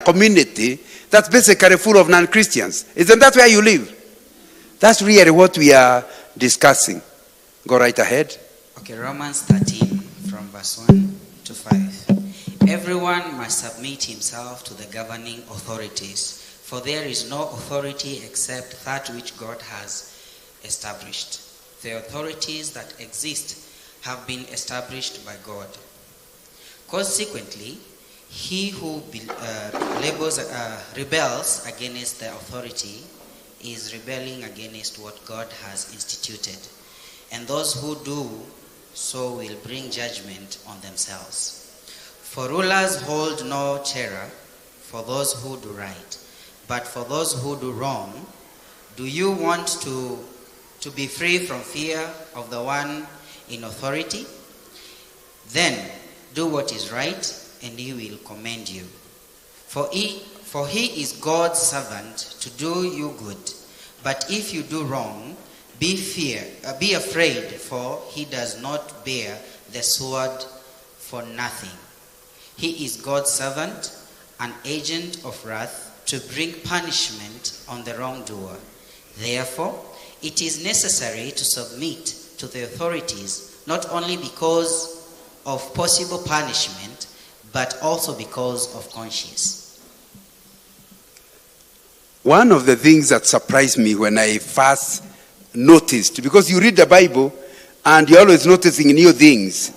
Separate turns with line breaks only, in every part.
community that's basically full of non-Christians. Isn't that where you live? That's really what we are discussing. Go right ahead.
Okay, Romans 13 from verse 1 to 5. Everyone must submit himself to the governing authorities, for there is no authority except that which God has established. The authorities that exist have been established by God. Consequently, he who rebels against the authority is rebelling against what God has instituted. And those who do so will bring judgment on themselves. For rulers hold no terror for those who do right, but for those who do wrong. Do you want to be free from fear of the one in authority? Then do what is right, and he will commend you. For he is God's servant to do you good. But if you do wrong, be afraid, for he does not bear the sword for nothing. He is God's servant, an agent of wrath, to bring punishment on the wrongdoer. Therefore, it is necessary to submit to the authorities, not only because of possible punishment, but also because of conscience.
One of the things that surprised me when I first noticed, because you read the Bible and you're always noticing new things.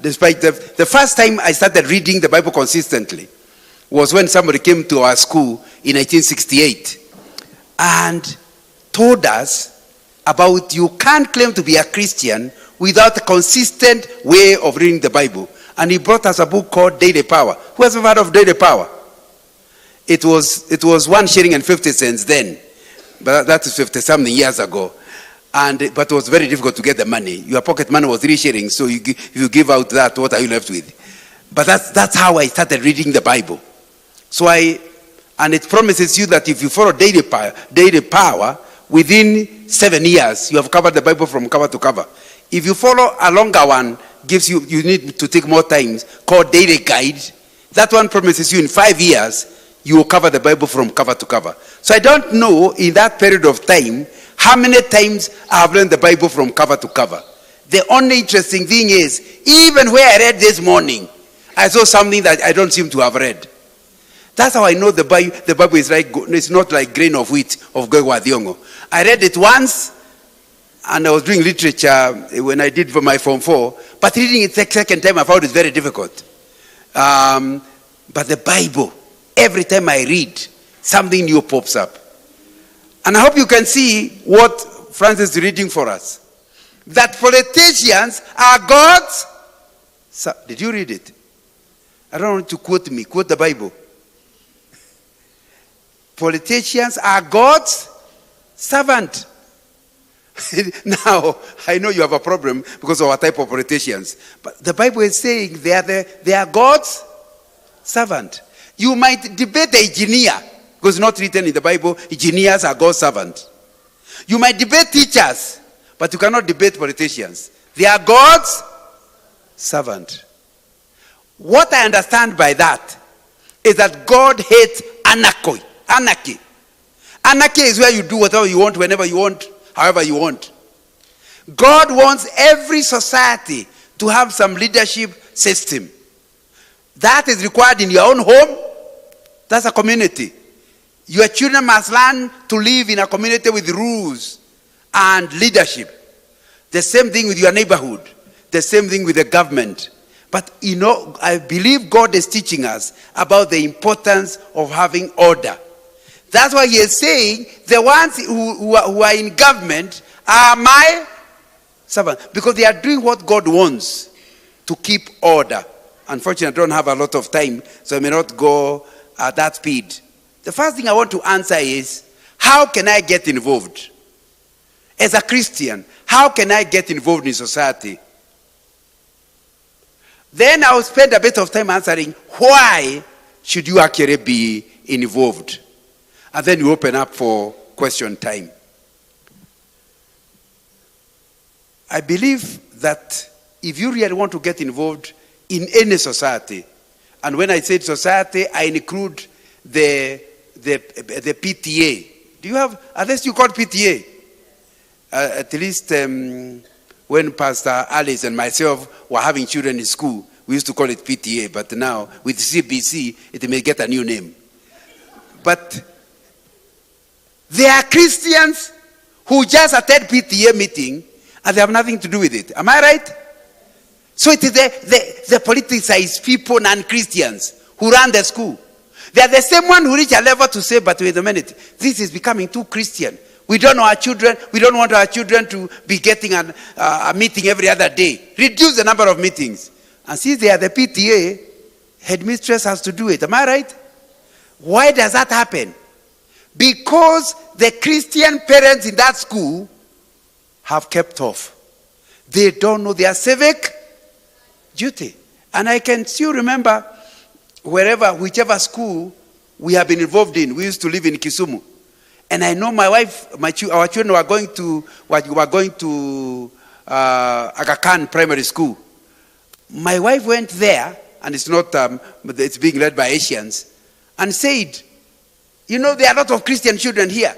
Despite the first time I started reading the Bible consistently was when somebody came to our school in 1968 and told us about you can't claim to be a Christian without a consistent way of reading the Bible. And he brought us a book called Daily Power. Who has ever heard of Daily Power? It was 1 shilling and 50 cents then. But that is 50-something years ago. But it was very difficult to get the money. Your pocket money was 3 shillings, so if you give out that, what are you left with? But that's how I started reading the Bible. And it promises you that if you follow Daily Power, within 7 years, you have covered the Bible from cover to cover. If you follow a longer one, you need to take more time, called Daily Guide. That one promises you in 5 years, you will cover the Bible from cover to cover. So I don't know in that period of time how many times I have learned the Bible from cover to cover. The only interesting thing is, even where I read this morning, I saw something that I don't seem to have read. That's how I know the Bible is like, it's not like grain of wheat of Gwewa Thiongo. I read it once, and I was doing literature when I did for my Form 4, but reading it the second time I found it very difficult. But the Bible, every time I read, something new pops up. And I hope you can see what Francis is reading for us. That politicians are God's. Did you read it? I don't want to quote me. Quote the Bible. Politicians are God's servant. Now, I know you have a problem because of our type of politicians. But the Bible is saying they are God's servant. You might debate the engineer, because it's not written in the Bible, engineers are God's servant. You might debate teachers, but you cannot debate politicians. They are God's servant. What I understand by that is that God hates anarchy. Anarchy is where you do whatever you want, whenever you want, however you want. God wants every society to have some leadership system. That is required in your own home. That's a community. Your children must learn to live in a community with rules and leadership. The same thing with your neighborhood. The same thing with the government. But I believe God is teaching us about the importance of having order. That's why he is saying the ones who are in government are my servants, because they are doing what God wants to keep order. Unfortunately, I don't have a lot of time, so I may not go at that speed. The first thing I want to answer is, how can I get involved? As a Christian, how can I get involved in society? Then I'll spend a bit of time answering, why should you actually be involved? And then you open up for question time. I believe that if you really want to get involved in any society, and when I say society, I include the PTA. Do you have, unless you call PTA? At least when Pastor Alice and myself were having children in school, we used to call it PTA, but now with CBC, it may get a new name. But there are Christians who just attend PTA meeting and they have nothing to do with it. Am I right? So it is the politicized people, non-Christians, who run the school. They are the same one who reach a level to say, but wait a minute, this is becoming too Christian. We don't know our children. We don't want our children to be getting a meeting every other day. Reduce the number of meetings. And since they are the PTA, headmistress has to do it. Am I right? Why does that happen? Because the Christian parents in that school have kept off. They don't know their civic duty. And I can still remember whichever school we have been involved in. We used to live in Kisumu. And I know my wife, our children were going to Aga Khan Primary School. My wife went there, and it's being led by Asians, and said, there are a lot of Christian children here.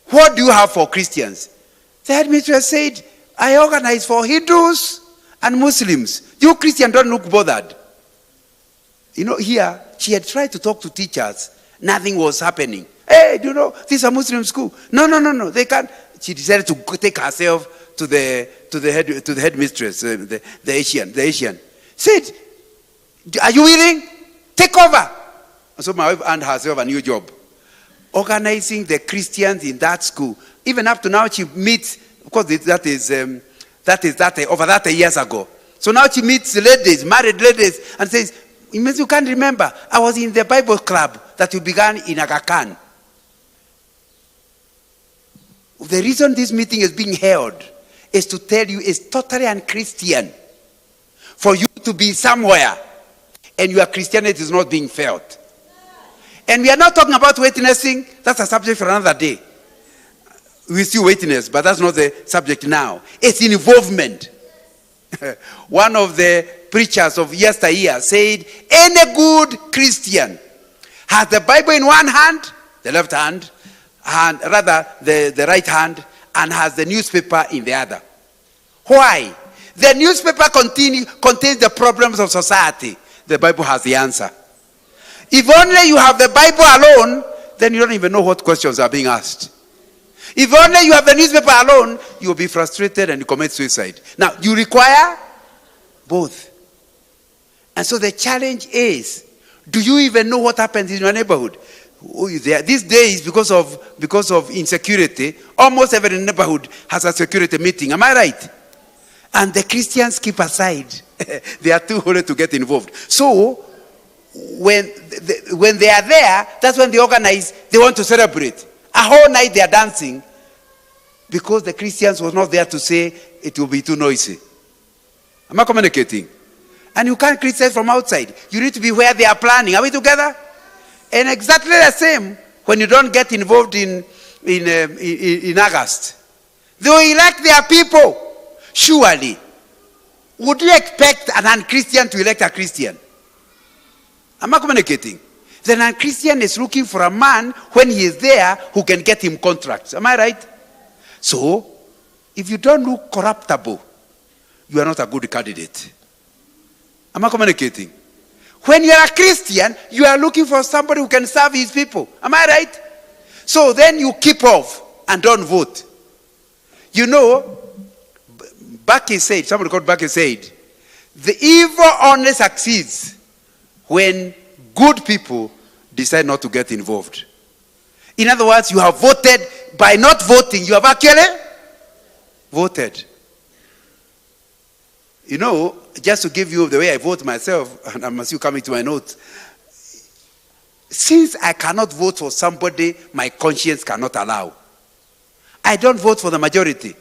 What do you have for Christians? The headmistress said, I organize for Hindus and Muslims. You Christians don't look bothered. Here, she had tried to talk to teachers. Nothing was happening. Hey, do you know, this is a Muslim school. No, they can't. She decided to take herself to the headmistress, the Asian. Said, are you willing? Take over. And so my wife earned herself a new job, organizing the Christians in that school. Even up to now, she meets, because that is over 30 years ago. So now she meets ladies, married ladies, and says, it means you can't remember. I was in the Bible club that you began in Aga Khan. The reason this meeting is being held is to tell you it's totally unchristian for you to be somewhere and your Christianity is not being felt. And we are not talking about witnessing. That's a subject for another day. We still witness, but that's not the subject now. It's involvement. One of the preachers of yesteryear said, any good Christian has the Bible in one hand, the left hand, and rather the right hand, and has the newspaper in the other. Why? The newspaper contains the problems of society. The Bible has the answer. If only you have the Bible alone, then you don't even know what questions are being asked. If only you have the newspaper alone, you will be frustrated and you commit suicide. Now, you require both. And so the challenge is, do you even know what happens in your neighborhood? These days, because of insecurity, almost every neighborhood has a security meeting. Am I right? And the Christians keep aside. They are too holy to get involved. So, when they are there, that's when they organize, they want to celebrate. A whole night they are dancing because the Christians was not there to say it will be too noisy. Am I communicating? And you can't criticize from outside. You need to be where they are planning. Are we together? And exactly the same when you don't get involved in August. They will elect their people. Surely, would you expect a non-Christian to elect a Christian? Am I communicating? The non-Christian is looking for a man when he is there who can get him contracts. Am I right? So, if you don't look corruptible, you are not a good candidate. Am I communicating? When you are a Christian, you are looking for somebody who can serve his people. Am I right? So then you keep off and don't vote. Somebody called Bucky said, the evil only succeeds when good people decide not to get involved. In other words, you have voted. By not voting, you have actually voted. Just to give you the way I vote myself, and I'm still coming to my notes. Since I cannot vote for somebody my conscience cannot allow, I don't vote for the majority.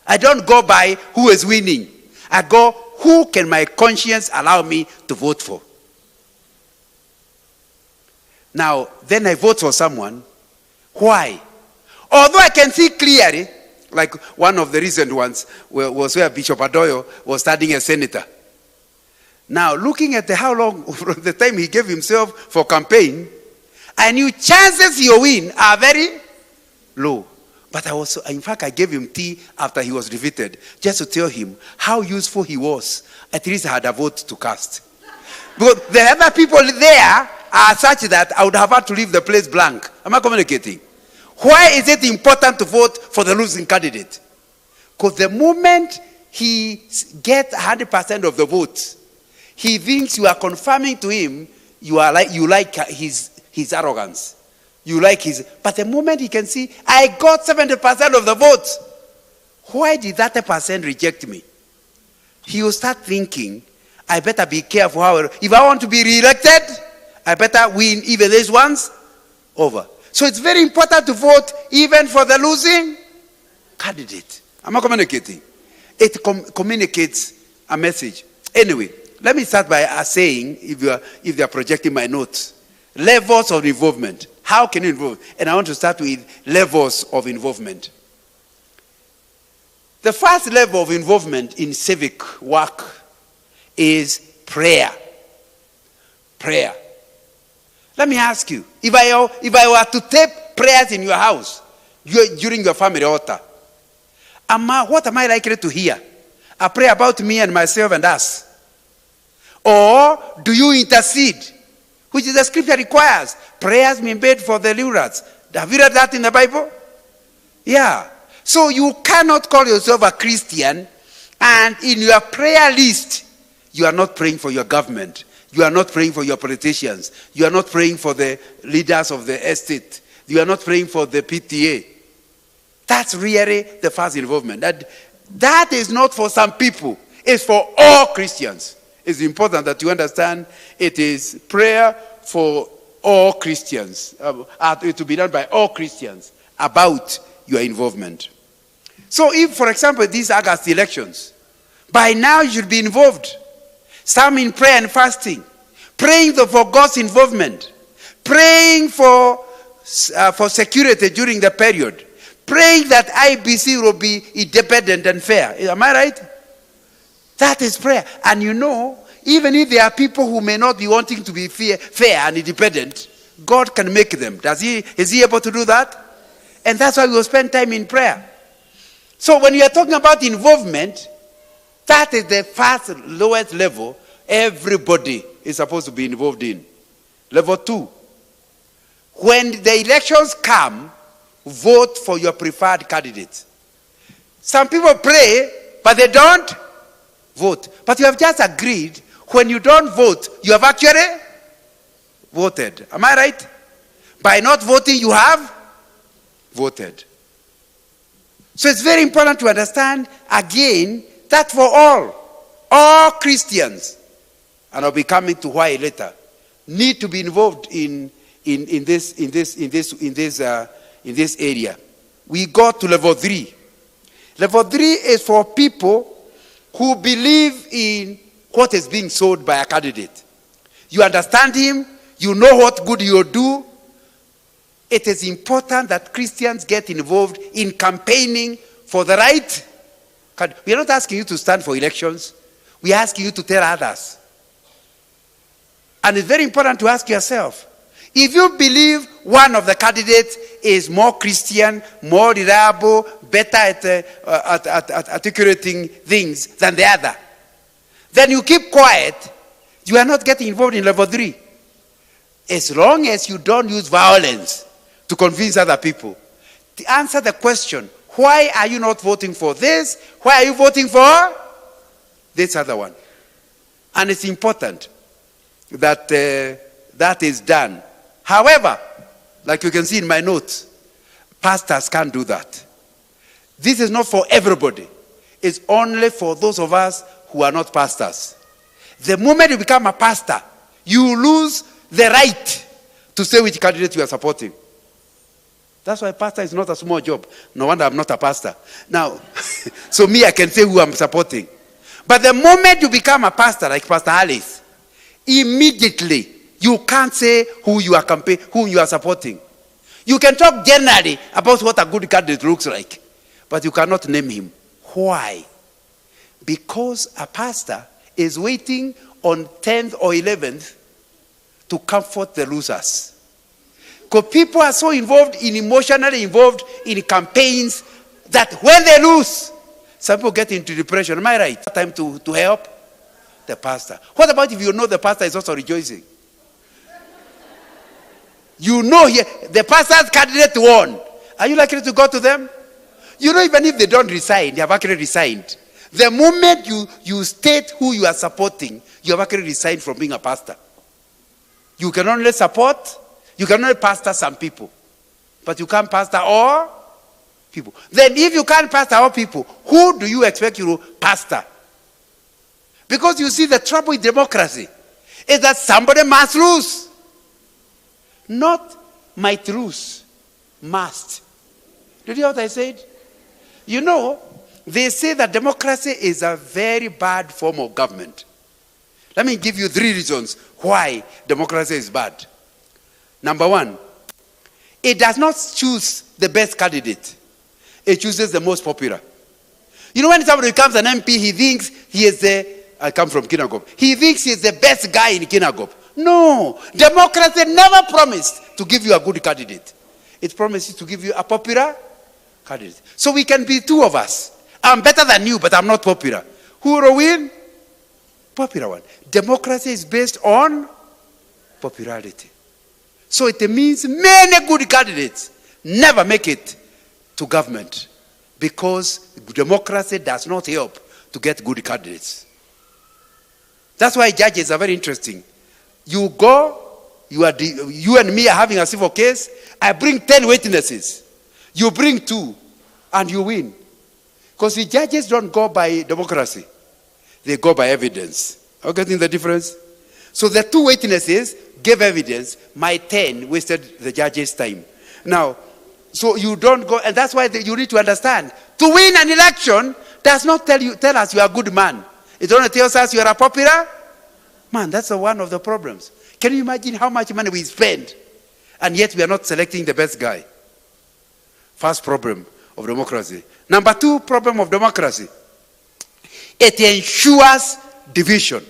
I don't go by who is winning. I go, who can my conscience allow me to vote for? Now, then I vote for someone. Why? Although I can see clearly, like one of the recent ones was where Bishop Adoyo was studying as senator. Now, looking at how long, from the time he gave himself for campaign, and your chances you win are very low. But in fact, I gave him tea after he was defeated, just to tell him how useful he was. At least I had a vote to cast. Because the other people there are such that I would have had to leave the place blank. Am I communicating? Why is it important to vote for the losing candidate? Because the moment he gets 100% of the votes, he thinks you are confirming to him you like his arrogance. You like his, but the moment he can see, I got 70% of the votes, why did that person reject me? He will start thinking, I better be careful. If I want to be re-elected, I better win even these ones over. So it's very important to vote even for the losing candidate. Am I communicating? It communicates a message. Anyway, let me start by saying, if you are projecting my notes, levels of involvement. How can you involve? And I want to start with levels of involvement. The first level of involvement in civic work is prayer. Prayer. Let me ask you, if I were to tape prayers in your house during your family altar, what am I likely to hear? A prayer about me and myself and us? Or do you intercede? Which is the scripture requires. Prayers being made for the deliverers. Have you read that in the Bible? Yeah. So you cannot call yourself a Christian and in your prayer list, you are not praying for your government. You are not praying for your politicians. You are not praying for the leaders of the estate. You are not praying for the PTA. That's really the first involvement. That is not for some people. It's for all Christians. It's important that you understand it is prayer for all Christians, to be done by all Christians about your involvement. So if, for example, these August elections, by now you should be involved. Some in prayer and fasting, praying for God's involvement, praying for security during the period, praying that IBC will be independent and fair. Am I right? That is prayer. And you know, even if there are people who may not be wanting to be fair and independent, God can make them. Is he able to do that? And that's why we will spend time in prayer. So when you are talking about involvement, that is the first lowest level everybody is supposed to be involved in. Level 2. When the elections come, vote for your preferred candidate. Some people pray, but they don't vote. But you have just agreed, when you don't vote, you have actually voted. Am I right? By not voting, you have voted. So it's very important to understand, again, that for all Christians, and I'll be coming to why later, need to be involved in this area. We go to level 3. Level 3 is for people who believe in what is being sold by a candidate. You understand him, you know what good he'll do. It is important that Christians get involved in campaigning for the right. We are not asking you to stand for elections. We are asking you to tell others. And it's very important to ask yourself, if you believe one of the candidates is more Christian, more reliable, better at articulating things than the other, then you keep quiet. You are not getting involved in level 3. As long as you don't use violence to convince other people. To answer the question, why are you not voting for this? Why are you voting for this other one? And it's important that that is done. However, like you can see in my notes, pastors can't do that. This is not for everybody. It's only for those of us who are not pastors. The moment you become a pastor, you lose the right to say which candidate you are supporting. That's why pastor is not a small job. No wonder I'm not a pastor. Now, so me, I can say who I'm supporting. But the moment you become a pastor, like Pastor Alice, immediately you can't say who you are supporting. You can talk generally about what a good candidate looks like, but you cannot name him. Why? Because a pastor is waiting on 10th or 11th to comfort the losers. Because people are so emotionally involved in campaigns that when they lose, some people get into depression. Am I right? Time to help the pastor. What about if you know the pastor is also rejoicing? You know the pastor's candidate won. Are you likely to go to them? You know, even if they don't resign, they have actually resigned. The moment you state who you are supporting, you have actually resigned from being a pastor. You can only support, you can only pastor some people. But you can't pastor all people. Then if you can't pastor all people, who do you expect you to pastor? Because you see, the trouble with democracy is that somebody must lose. Not might lose, must. Did you hear what I said? You know, they say that democracy is a very bad form of government. Let me give you 3 reasons why democracy is bad. Number 1, it does not choose the best candidate. It chooses the most popular. You know, when somebody becomes an MP, he thinks he is I come from Kinagop. He thinks he is the best guy in Kinagop. No, democracy never promised to give you a good candidate. It promises to give you a popular candidate. So we can be 2 of us. I'm better than you, but I'm not popular. Who will win? Popular one. Democracy is based on popularity. So it means many good candidates never make it to government because democracy does not help to get good candidates. That's why judges are very interesting. You go, you and me are having a civil case. I bring 10 witnesses. You bring 2, and you win. Because the judges don't go by democracy. They go by evidence. Are you getting the difference? So the 2 witnesses gave evidence. My 10 wasted the judge's time. Now, so you don't go, and that's why you need to understand. To win an election does not tell us you are a good man. It only tells us you are a popular man. That's one of the problems. Can you imagine how much money we spend, and yet we are not selecting the best guy? First problem of democracy. Number 2 problem of democracy. It ensures division.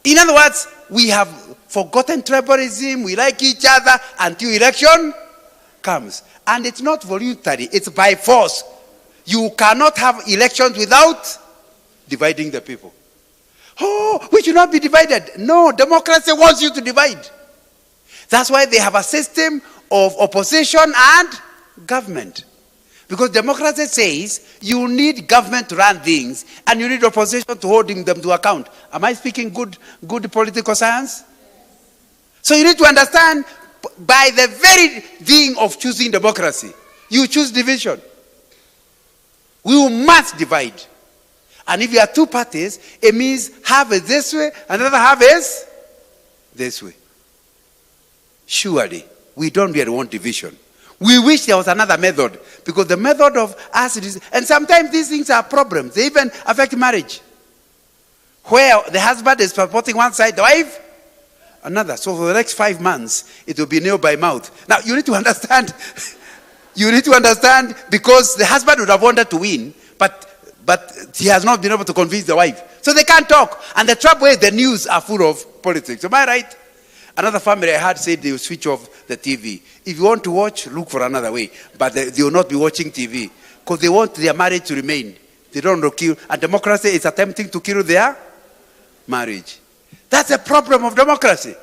In other words, we have forgotten tribalism. We like each other until election comes. And it's not voluntary. It's by force. You cannot have elections without dividing the people. Oh, we should not be divided. No, democracy wants you to divide. That's why they have a system of opposition and government. Because democracy says you need government to run things and you need opposition to holding them to account. Am I speaking good political science? So you need to understand, by the very thing of choosing democracy, you choose division. We must divide. And if you are 2 parties, it means half is this way, another half is this way. Surely, we don't really want division. We wish there was another method, because the method of us is, and sometimes these things are problems. They even affect marriage. Where the husband is supporting one side, the wife another. So for the next 5 months, it will be nail by mouth. Now, you need to understand, because the husband would have wanted to win, but he has not been able to convince the wife. So they can't talk. And the trouble is the news are full of politics. Am I right? Another family I had said they will switch off the TV. If you want to watch, look for another way. But they will not be watching TV. Because they want their marriage to remain. They don't want to kill. And democracy is attempting to kill their marriage. That's a problem of democracy.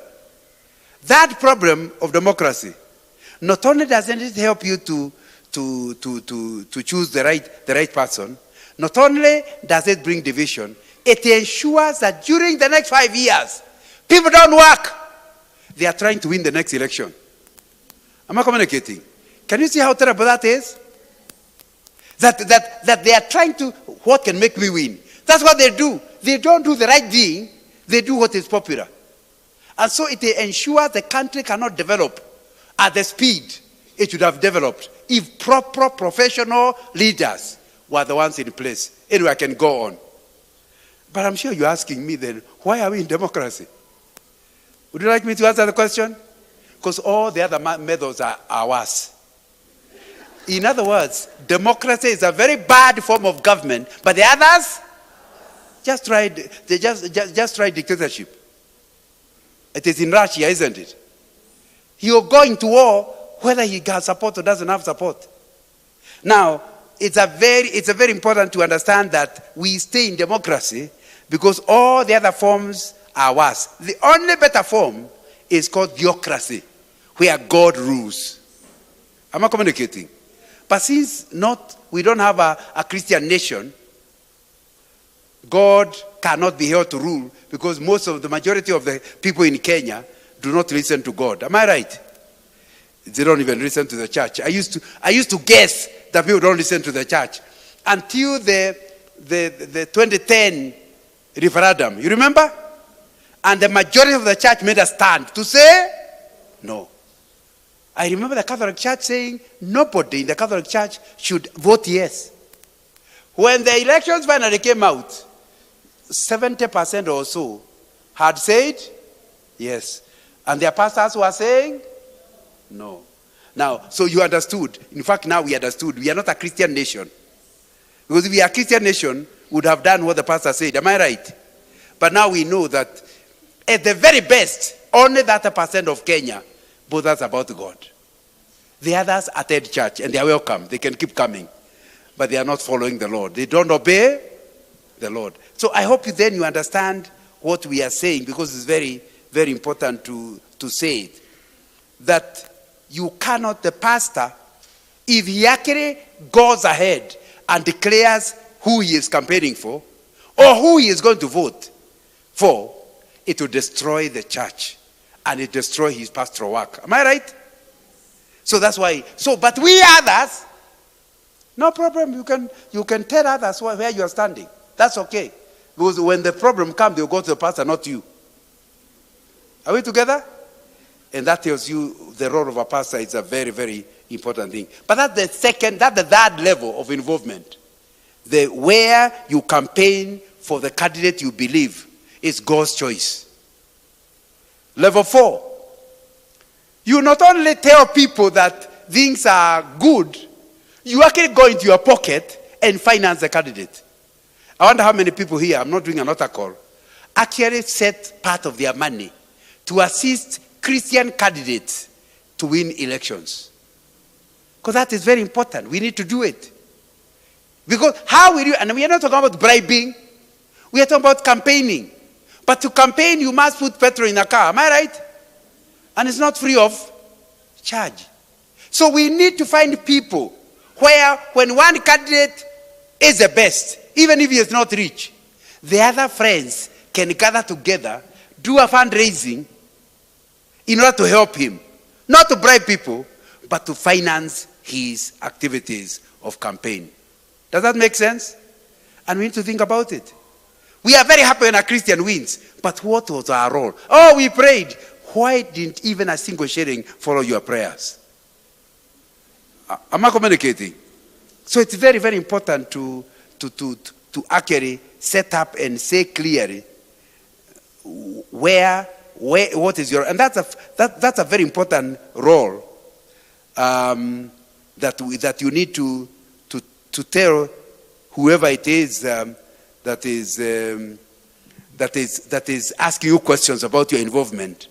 That problem of democracy not only doesn't it help you to choose the right person, not only does it bring division, it ensures that during the next 5 years, people don't work. They are trying to win the next election. Am I communicating? Can you see how terrible that is? That they are trying to, what can make me win? That's what they do. They don't do the right thing. They do what is popular. And so it ensures the country cannot develop at the speed it should have developed if proper professional leaders were the ones in place. Anyway, I can go on. But I'm sure you're asking me then, why are we in democracy? Would you like me to answer the question? Because all the other methods are worse. In other words, democracy is a very bad form of government, but the others just try dictatorship. It is in Russia, isn't it? He'll go into war whether he has support or doesn't have support. Now, it's a very important to understand that we stay in democracy because all the other forms are worse. The only better form is called theocracy, where God rules. Am I communicating? But since we don't have a Christian nation, God cannot be held to rule because the majority of the people in Kenya do not listen to God. Am I right? They don't even listen to the church. I used to guess that people don't listen to the church until the 2010 referendum. You remember? And the majority of the church made a stand to say no. I remember the Catholic Church saying nobody in the Catholic Church should vote yes. When the elections finally came out, 70% or so had said yes. And their pastors were saying no. Now, so you understood. In fact, now we understood. We are not a Christian nation. Because if we are a Christian nation, we would have done what the pastor said. Am I right? But now we know that at the very best, only 30% of Kenya bothers about God. The others attend church and they are welcome. They can keep coming. But they are not following the Lord. They don't obey the Lord. So I hope then you understand what we are saying, because it's very, very important to say it. That you cannot, the pastor, if he actually goes ahead and declares who he is campaigning for or who he is going to vote for, it will destroy the church and it destroy his pastoral work. Am I right? So that's why. But we others, no problem. You can tell others where you are standing. That's okay. Because when the problem comes, they'll go to the pastor, not you. Are we together? And that tells you the role of a pastor is a very, very important thing. But that's the third level of involvement. Where you campaign for the candidate you believe is God's choice. Level 4. You not only tell people that things are good, you actually go into your pocket and finance the candidate. I wonder how many people here, I'm not doing an altar call, actually set part of their money to assist Christian candidates to win elections. Because that is very important. We need to do it. Because how will you, and we are not talking about bribing, we are talking about campaigning. But to campaign, you must put petrol in a car. Am I right? And it's not free of charge. So we need to find people where when one candidate is the best, even if he is not rich, the other friends can gather together, do a fundraising in order to help him. Not to bribe people, but to finance his activities of campaign. Does that make sense? And we need to think about it. We are very happy when a Christian wins. But what was our role? Oh, we prayed. Why didn't even a single shilling follow your prayers? Am I communicating? So it's very, very important to actually set up and say clearly what is your, and that's a very important role that you need to tell whoever it is that is asking you questions about your involvement.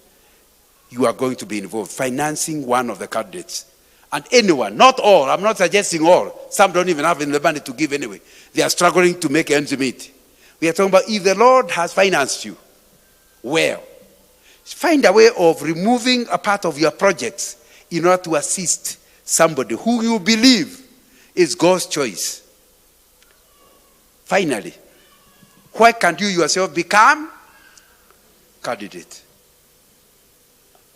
You are going to be involved financing one of the candidates. And anyone, not all, I'm not suggesting all. Some don't even have the money to give anyway. They are struggling to make ends meet. We are talking about if the Lord has financed you, well, find a way of removing a part of your projects in order to assist somebody who you believe is God's choice. Finally, why can't you yourself become candidate?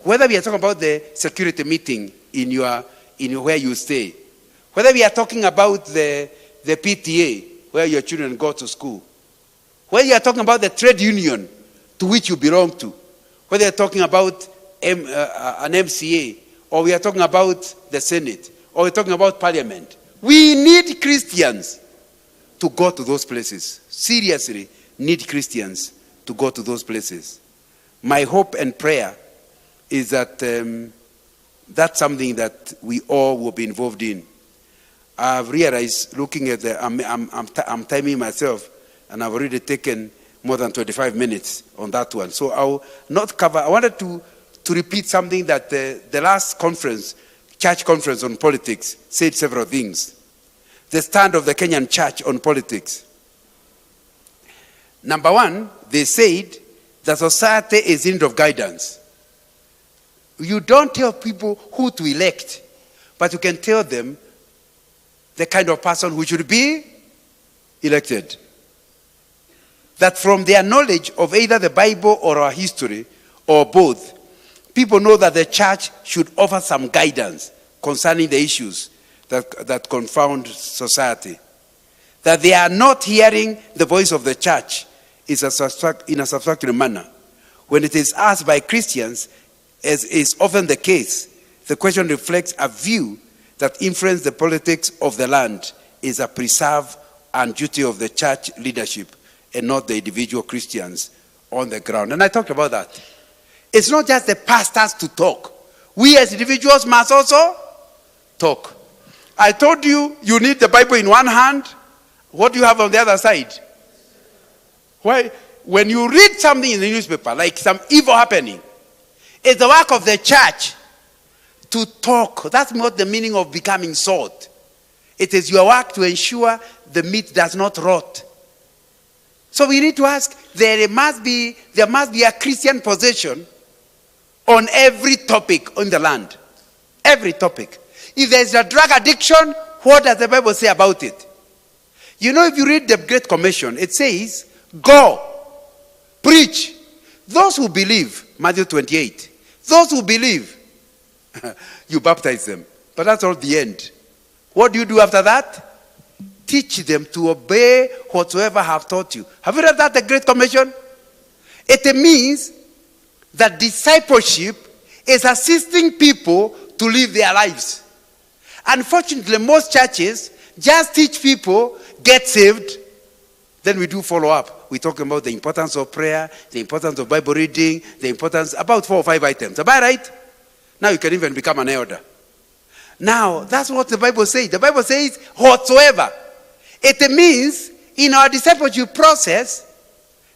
Whether we are talking about the security meeting in where you stay, whether we are talking about the PTA where your children go to school, whether you are talking about the trade union to which you belong to, whether you are talking about an MCA, or we are talking about the Senate, or we are talking about Parliament, we need Christians to go to those places. Seriously, need Christians to go to those places. My hope and prayer is that that's something that we all will be involved in. I've realized, looking at I'm timing myself, and I've already taken more than 25 minutes on that one. So I'll not cover. I wanted to to repeat something that the last conference, church conference on politics, said several things. The stand of the Kenyan church on politics. Number one, they said that society is in need of guidance. You don't tell people who to elect, but you can tell them the kind of person who should be elected. That from their knowledge of either the Bible or our history, or both, people know that the church should offer some guidance concerning the issues that confound society. That they are not hearing the voice of the church in a satisfactory manner. When it is asked by Christians, as is often the case, the question reflects a view that influence the politics of the land is a preserve and duty of the church leadership and not the individual Christians on the ground. And I talked about that. It's not just the pastors to talk. We as individuals must also talk. I told you, you need the Bible in one hand. What do you have on the other side? Why? When you read something in the newspaper, like some evil happening, it's the work of the church to talk. That's not the meaning of becoming salt. It is your work to ensure the meat does not rot. So we need to ask, there must be a Christian position on every topic in the land. Every topic. If there is a drug addiction, what does the Bible say about it? You know, if you read the Great Commission, it says, go, preach. Those who believe, Matthew 28, those who believe, you baptize them. But that's all the end. What do you do after that? Teach them to obey whatsoever I have taught you. Have you read that, the Great Commission? It means that discipleship is assisting people to live their lives. Unfortunately, most churches just teach people, get saved, then we do follow up. We talk about the importance of prayer, the importance of Bible reading, the importance, about 4 or 5 items. Am I right? Now you can even become an elder. Now, that's what the Bible says. The Bible says, whatsoever. It means, in our discipleship process,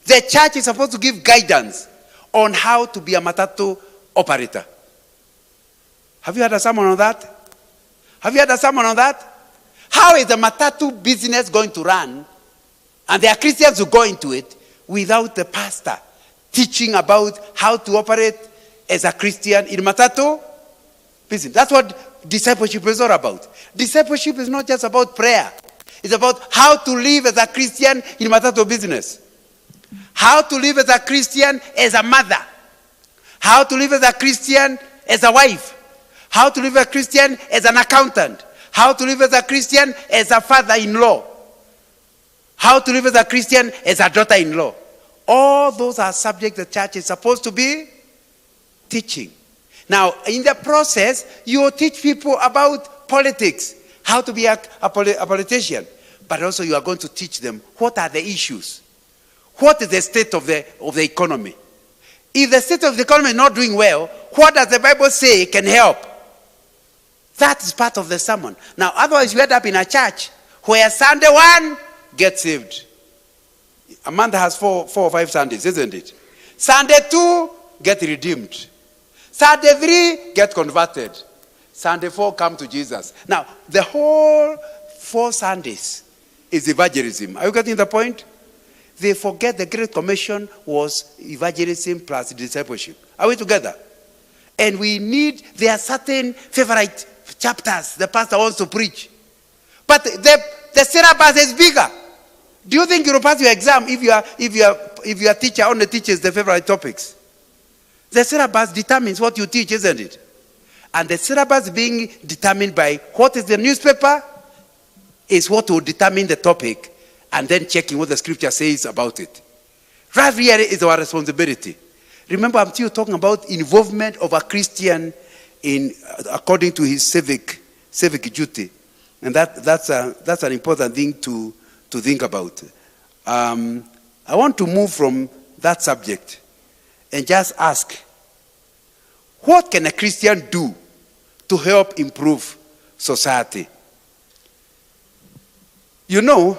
the church is supposed to give guidance on how to be a matatu operator. Have you had a sermon on that? Have you had a sermon on that? How is the matatu business going to run? And there are Christians who go into it without the pastor teaching about how to operate as a Christian in matatu business. That's what discipleship is all about. Discipleship is not just about prayer. It's about how to live as a Christian in matatu business. How to live as a Christian as a mother. How to live as a Christian as a wife. How to live as a Christian as an accountant. How to live as a Christian as a father-in-law. How to live as a Christian as a daughter-in-law. All those are subjects the church is supposed to be teaching. Now, in the process, you will teach people about politics, how to be a politician. But also you are going to teach them what are the issues. What is the state of the economy? If the state of the economy is not doing well, what does the Bible say can help? That is part of the sermon. Now, otherwise you end up in a church where Sunday 1, get saved. A month has 4 or 5 Sundays, isn't it? Sunday 2, get redeemed. Sunday 3, get converted. Sunday 4, come to Jesus. Now, the whole 4 Sundays is evangelism. Are you getting the point? They forget the Great Commission was evangelism plus discipleship. Are we together? And there are certain favorite chapters the pastor wants to preach. But the syllabus is bigger. Do you think you'll pass your exam if your teacher only teaches the favorite topics? The syllabus determines what you teach, isn't it? And the syllabus being determined by what is the newspaper is what will determine the topic, and then checking what the scripture says about it. Right here is our responsibility. Remember, I'm still talking about involvement of a Christian according to his civic duty. And that's an important thing to think about. I want to move from that subject and just ask, what can a Christian do to help improve society? You know,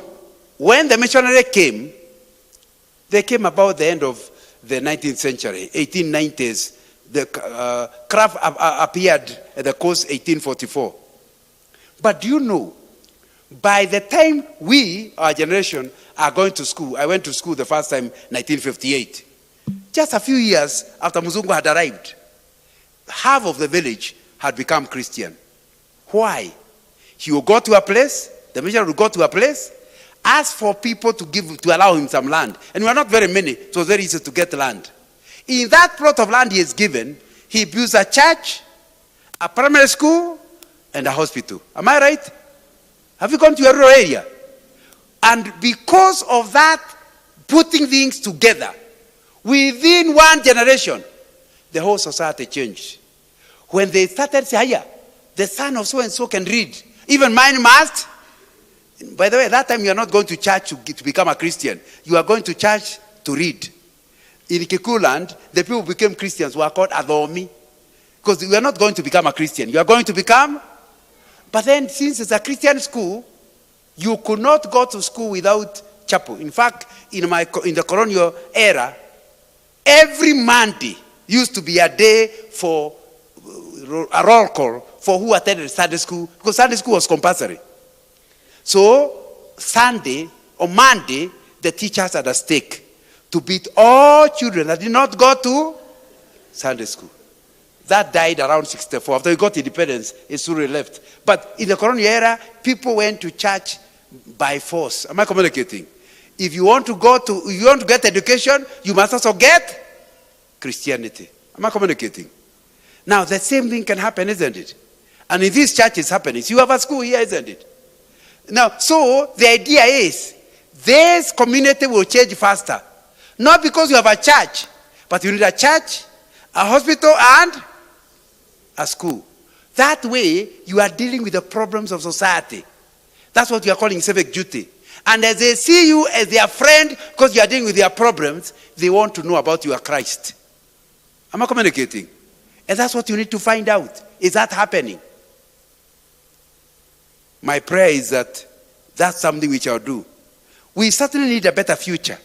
when the missionary came, they came about the end of the 19th century, 1890s. The craft appeared at the coast 1844. But do you know, by the time we, our generation, are going to school, I went to school the first time 1958. Just a few years after Muzungu had arrived, half of the village had become Christian. Why? He would go to a place, the missionary would go to a place, ask for people to allow him some land. And we are not very many, so it was very easy to get land. In that plot of land he is given, he builds a church, a primary school, and a hospital. Am I right? Have you gone to a rural area? And because of that, putting things together, within one generation, the whole society changed. When they started saying, the son of so-and-so can read, even mine must. By the way, that time you are not going to church to become a Christian. You are going to church to read. In Kikuland, the people who became Christians were called Adomi. Because you are not going to become a Christian. You are going to become. But then, since it's a Christian school, you could not go to school without chapel. In fact, in the colonial era, every Monday used to be a day for a roll call for who attended Sunday school, because Sunday school was compulsory. So, Sunday or Monday, the teachers had a stake to beat all children that did not go to Sunday school. That died around 64. After we got independence, it's really left. But in the colonial era, people went to church by force. Am I communicating? If you want to get education, you must also get Christianity. Am I communicating? Now, the same thing can happen, isn't it? And in this church, it's happening. So you have a school here, isn't it? Now, so the idea is, this community will change faster. Not because you have a church, but you need a church, a hospital, and a school. That way, you are dealing with the problems of society. That's what we are calling civic duty. And as they see you as their friend, because you are dealing with their problems, they want to know about your Christ. Am I communicating? And that's what you need to find out. Is that happening? My prayer is that that's something which I'll do. We certainly need a better future.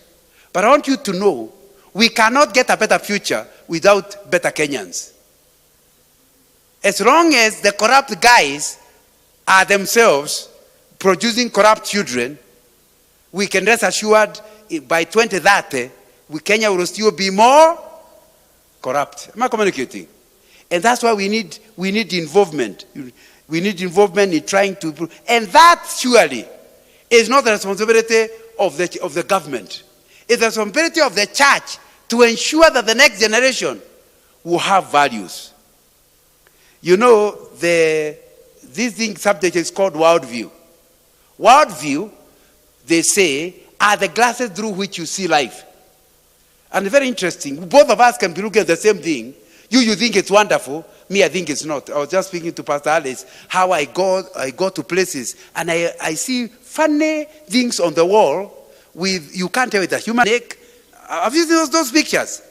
But I want you to know, we cannot get a better future without better Kenyans. As long as the corrupt guys are themselves producing corrupt children, we can rest assured by 2030, Kenya will still be more corrupt. Am I communicating? And that's why we need involvement. We need involvement in trying to improve. And that surely is not the responsibility of the government. It's the responsibility of the church to ensure that the next generation will have values. You know, this subject is called worldview. Worldview, they say, are the glasses through which you see life. And very interesting. Both of us can be looking at the same thing. You think it's wonderful. Me, I think it's not. I was just speaking to Pastor Alice how I go to places and I see funny things on the wall with, you can't tell it's a human neck. Have you seen those pictures?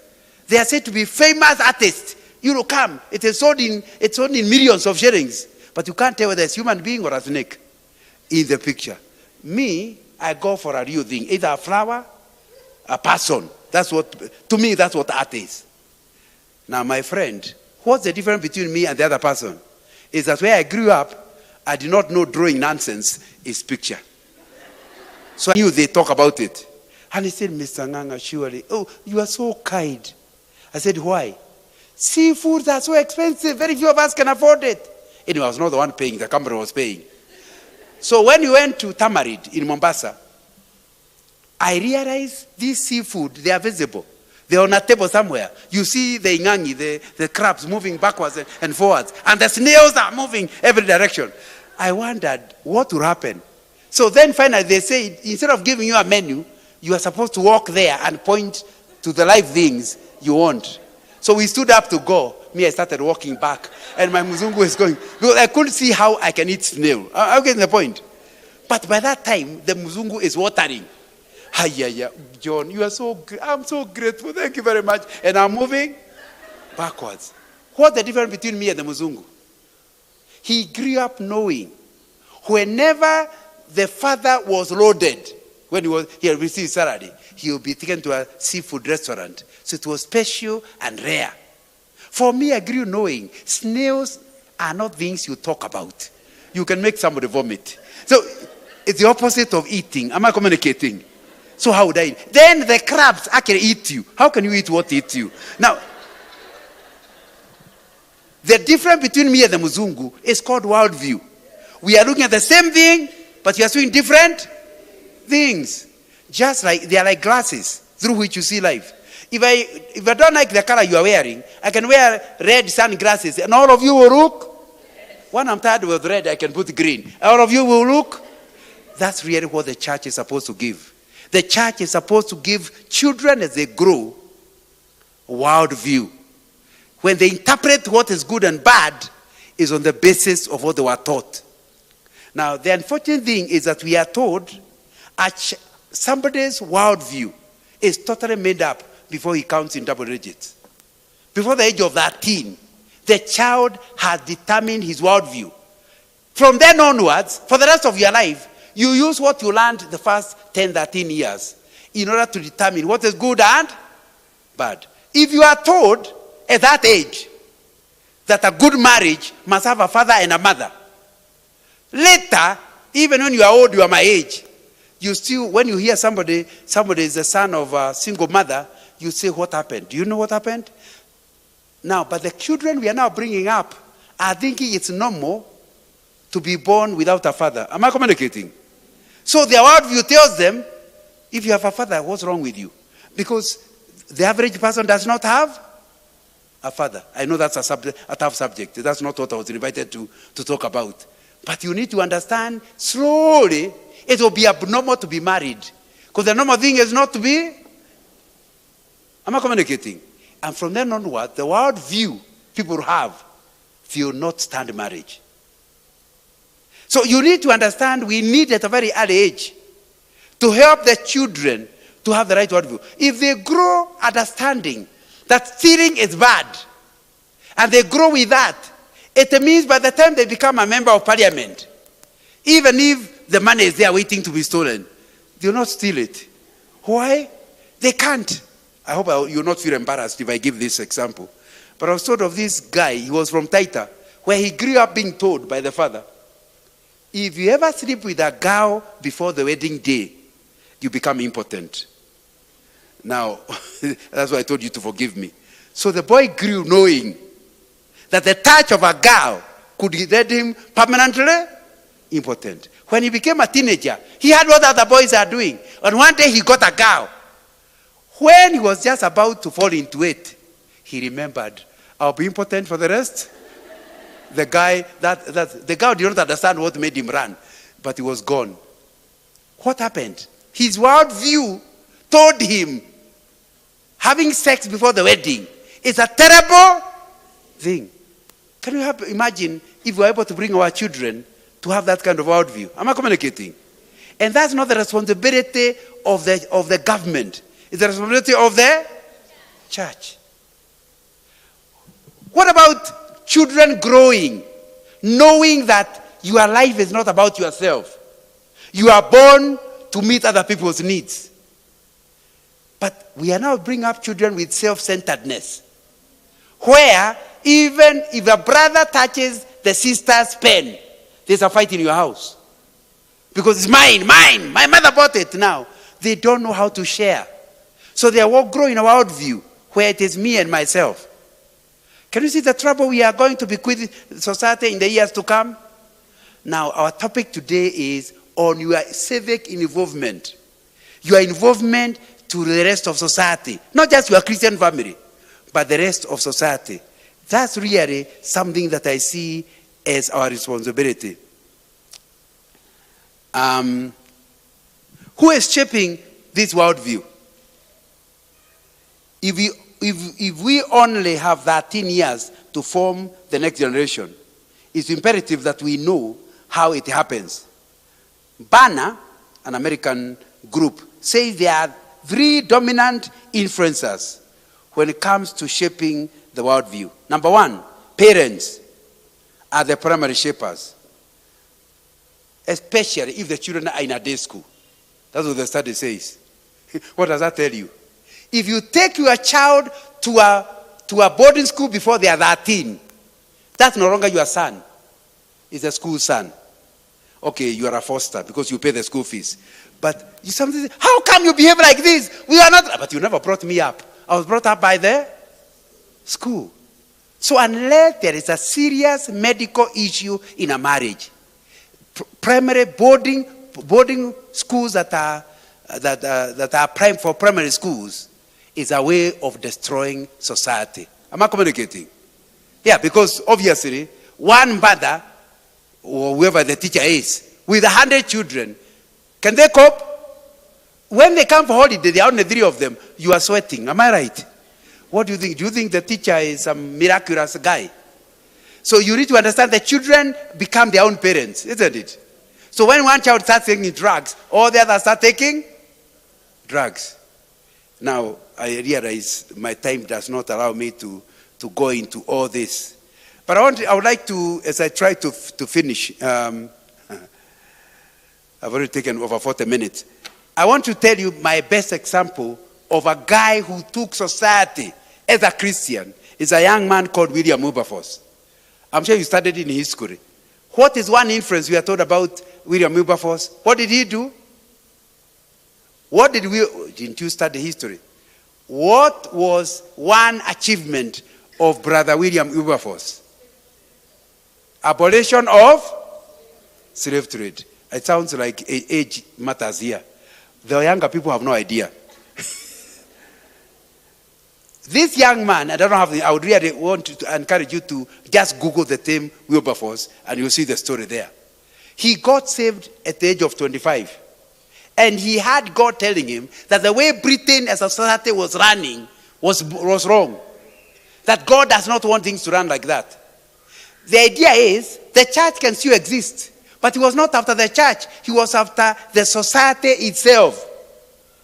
They are said to be famous artists. You know, come. It's sold in millions of shillings. But you can't tell whether it's a human being or a snake in the picture. Me, I go for a real thing. Either a flower, a person. To me, that's what art is. Now, my friend, what's the difference between me and the other person? Is that where I grew up, I did not know drawing nonsense is picture. So I knew they talk about it. And he said, Mr. Nganga, surely, oh, you are so kind. I said, why? Seafoods are so expensive. Very few of us can afford it. Anyway, I was not the one paying. The company was paying. So when we went to Tamarind in Mombasa, I realized these seafood, they are visible. They're on a table somewhere. You see the ingangi, the crabs moving backwards and forwards. And the snails are moving every direction. I wondered what would happen. So then finally they say, instead of giving you a menu, you are supposed to walk there and point to the live things you want. So we stood up to go. Me, I started walking back. And my Muzungu is going. Because I couldn't see how I can eat snail. I'm getting the point. But by that time, the Muzungu is watering. John, I'm so grateful. Thank you very much. And I'm moving backwards. What's the difference between me and the Muzungu? He grew up knowing whenever the father was loaded, when he had received salary, he would be taken to a seafood restaurant. So it was special and rare. For me, I grew knowing snails are not things you talk about. You can make somebody vomit. So it's the opposite of eating. Am I communicating? So how would I eat? Then the crabs actually eat you. How can you eat what eats you? Now, the difference between me and the Muzungu is called worldview. We are looking at the same thing, but you are seeing different things. Just like they are like glasses through which you see life. If I don't like the color you are wearing, I can wear red sunglasses and all of you will look. When I'm tired with red, I can put green. All of you will look. That's really what the church is supposed to give. The church is supposed to give children as they grow a worldview. When they interpret what is good and bad, is on the basis of what they were taught. Now, the unfortunate thing is that we are told somebody's worldview is totally made up before he counts in double digits. Before the age of 13, the child has determined his worldview. From then onwards, for the rest of your life, you use what you learned the first 10, 13 years in order to determine what is good and bad. If you are told at that age that a good marriage must have a father and a mother, later, even when you are old, you are my age, you still, when you hear somebody is the son of a single mother, you say, what happened? Do you know what happened? Now, but the children we are now bringing up are thinking it's normal to be born without a father. Am I communicating? So their worldview tells them, if you have a father, what's wrong with you? Because the average person does not have a father. I know that's a tough subject. That's not what I was invited to talk about. But you need to understand, slowly, it will be abnormal to be married. Because the normal thing is not to be. Am I communicating? And from then onward, the worldview people have will not stand marriage. So you need to understand, we need at a very early age to help the children to have the right worldview. If they grow understanding that stealing is bad, and they grow with that, it means by the time they become a member of parliament, even if the money is there waiting to be stolen, they will not steal it. Why? They can't. I hope you'll not feel embarrassed if I give this example. But I was told of this guy, he was from Taita, where he grew up being told by the father, if you ever sleep with a girl before the wedding day, you become impotent. Now, that's why I told you to forgive me. So the boy grew knowing that the touch of a girl could render him permanently impotent. When he became a teenager, he had what other boys are doing. And one day he got a girl. When he was just about to fall into it, he remembered, I'll be impotent for the rest. The girl did not understand what made him run, but he was gone. What happened? His worldview told him having sex before the wedding is a terrible thing. Can you imagine if we were able to bring our children to have that kind of worldview? Am I communicating? And that's not the responsibility of the government. It's the responsibility of the church. What about children growing, knowing that your life is not about yourself? You are born to meet other people's needs. But we are now bringing up children with self-centeredness, where even if a brother touches the sister's pen, there's a fight in your house. Because it's mine. My mother bought it now. They don't know how to share. So they are growing a worldview where it is me and myself. Can you see the trouble we are going to bequeath society in the years to come? Now, our topic today is on your civic involvement. Your involvement to the rest of society. Not just your Christian family, but the rest of society. That's really something that I see as our responsibility. Who is shaping this worldview? If we only have 13 years to form the next generation, it's imperative that we know how it happens. Bwana, an American group, says there are 3 dominant influencers when it comes to shaping the worldview. Number 1, parents are the primary shapers, especially if the children are in a day school. That's what the study says. What does that tell you? If you take your child to to a boarding school before they are 13, that's no longer your son. It's a school son. Okay, you are a foster because you pay the school fees. But you sometimes say, how come you behave like this? We are not. But you never brought me up. I was brought up by the school. So unless there is a serious medical issue in a marriage, primary boarding schools that are prime for primary schools is a way of destroying society. Am I communicating? Yeah, because obviously one mother or whoever the teacher is with 100 children, can they cope? When they come for holiday, there are only 3 of them. You are sweating. Am I right? What do you think? Do you think the teacher is a miraculous guy? So you need to understand the children become their own parents, isn't it? So when one child starts taking drugs, all the others start taking drugs. Now, I realize my time does not allow me to go into all this. But I would like to, as I try to finish, I've already taken over 40 minutes. I want to tell you my best example of a guy who took society as a Christian is a young man called William Wilberforce. I'm sure you studied in history. What is one inference we are told about William Wilberforce? What did he do? Didn't you study history? What was one achievement of Brother William Wilberforce? Abolition of slave trade. It sounds like age matters here. The younger people have no idea. This young man, I would really want to encourage you to just Google the term Wilberforce and you'll see the story there. He got saved at the age of 25. And he had God telling him that the way Britain as a society was running was wrong. That God does not want things to run like that. The idea is the church can still exist. But he was not after the church. He was after the society itself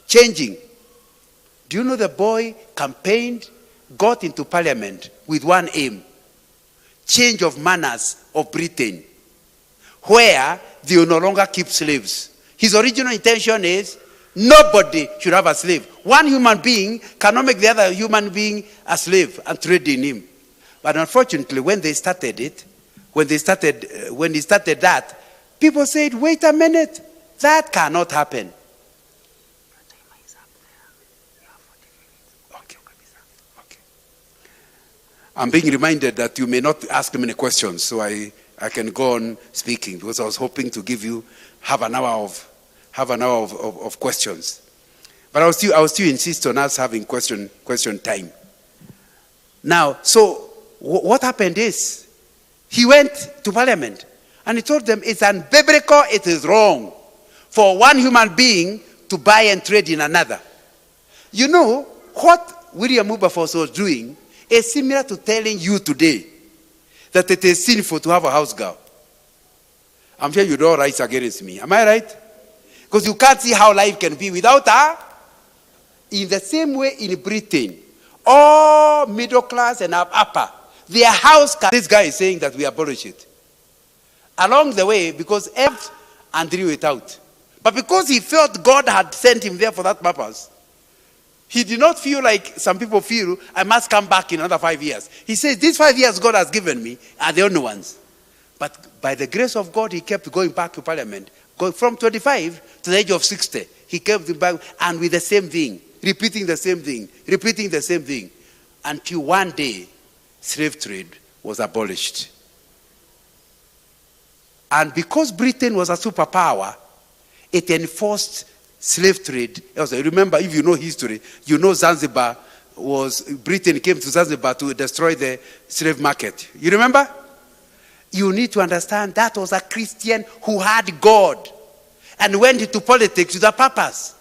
changing. Do you know the boy campaigned, got into parliament with one aim? Change of manners of Britain, where they will no longer keep slaves. His original intention is nobody should have a slave. One human being cannot make the other human being a slave and trade in him. But unfortunately, when he started that, people said, wait a minute, that cannot happen. I'm being reminded that you may not ask many questions, so I can go on speaking because I was hoping to give you half an hour of questions. But I will still insist on us having question time. Now, so what happened is he went to parliament and he told them it's unbiblical, it is wrong for one human being to buy and trade in another. You know, what William Wilberforce was doing is similar to telling you today that it is sinful to have a house girl. I'm sure you don't rise against me. Am I right? Because you can't see how life can be without her. In the same way in Britain, all middle class and upper, their house girl. This guy is saying that we abolish it. Along the way, because F and drew it out. But because he felt God had sent him there for that purpose, he did not feel like some people feel, I must come back in another 5 years. He says, these 5 years God has given me are the only ones. But by the grace of God, he kept going back to parliament. Going from 25 to the age of 60. He kept back and with the same thing. Repeating the same thing. Until one day, slave trade was abolished. And because Britain was a superpower, it enforced slave trade. Remember, if you know history, you know Britain came to Zanzibar to destroy the slave market. You remember? You need to understand that was a Christian who had God and went into politics with a purpose.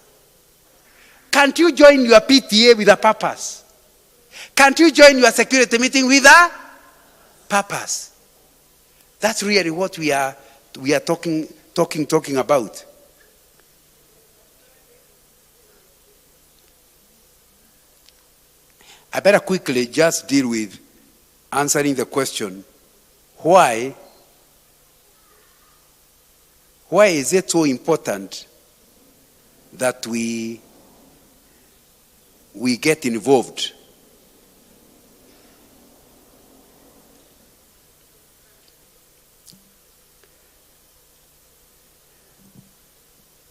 Can't you join your PTA with a purpose? Can't you join your security meeting with a purpose? That's really what we are talking about. I better quickly just deal with answering the question, why is it so important that we get involved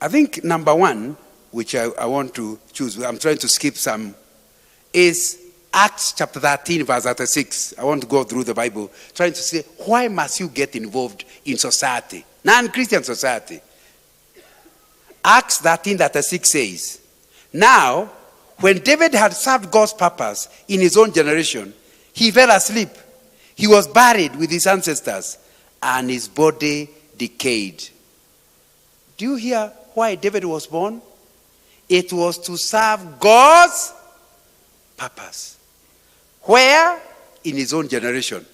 I think number one, which I want to choose, I'm trying to skip some, is Acts chapter 13, verse 36. I want to go through the Bible, trying to say, why must you get involved in society? Non-Christian society. Acts 13, 36 says, now, when David had served God's purpose in his own generation, he fell asleep. He was buried with his ancestors, and his body decayed. Do you hear why David was born? It was to serve God's purpose. Where? In his own generation.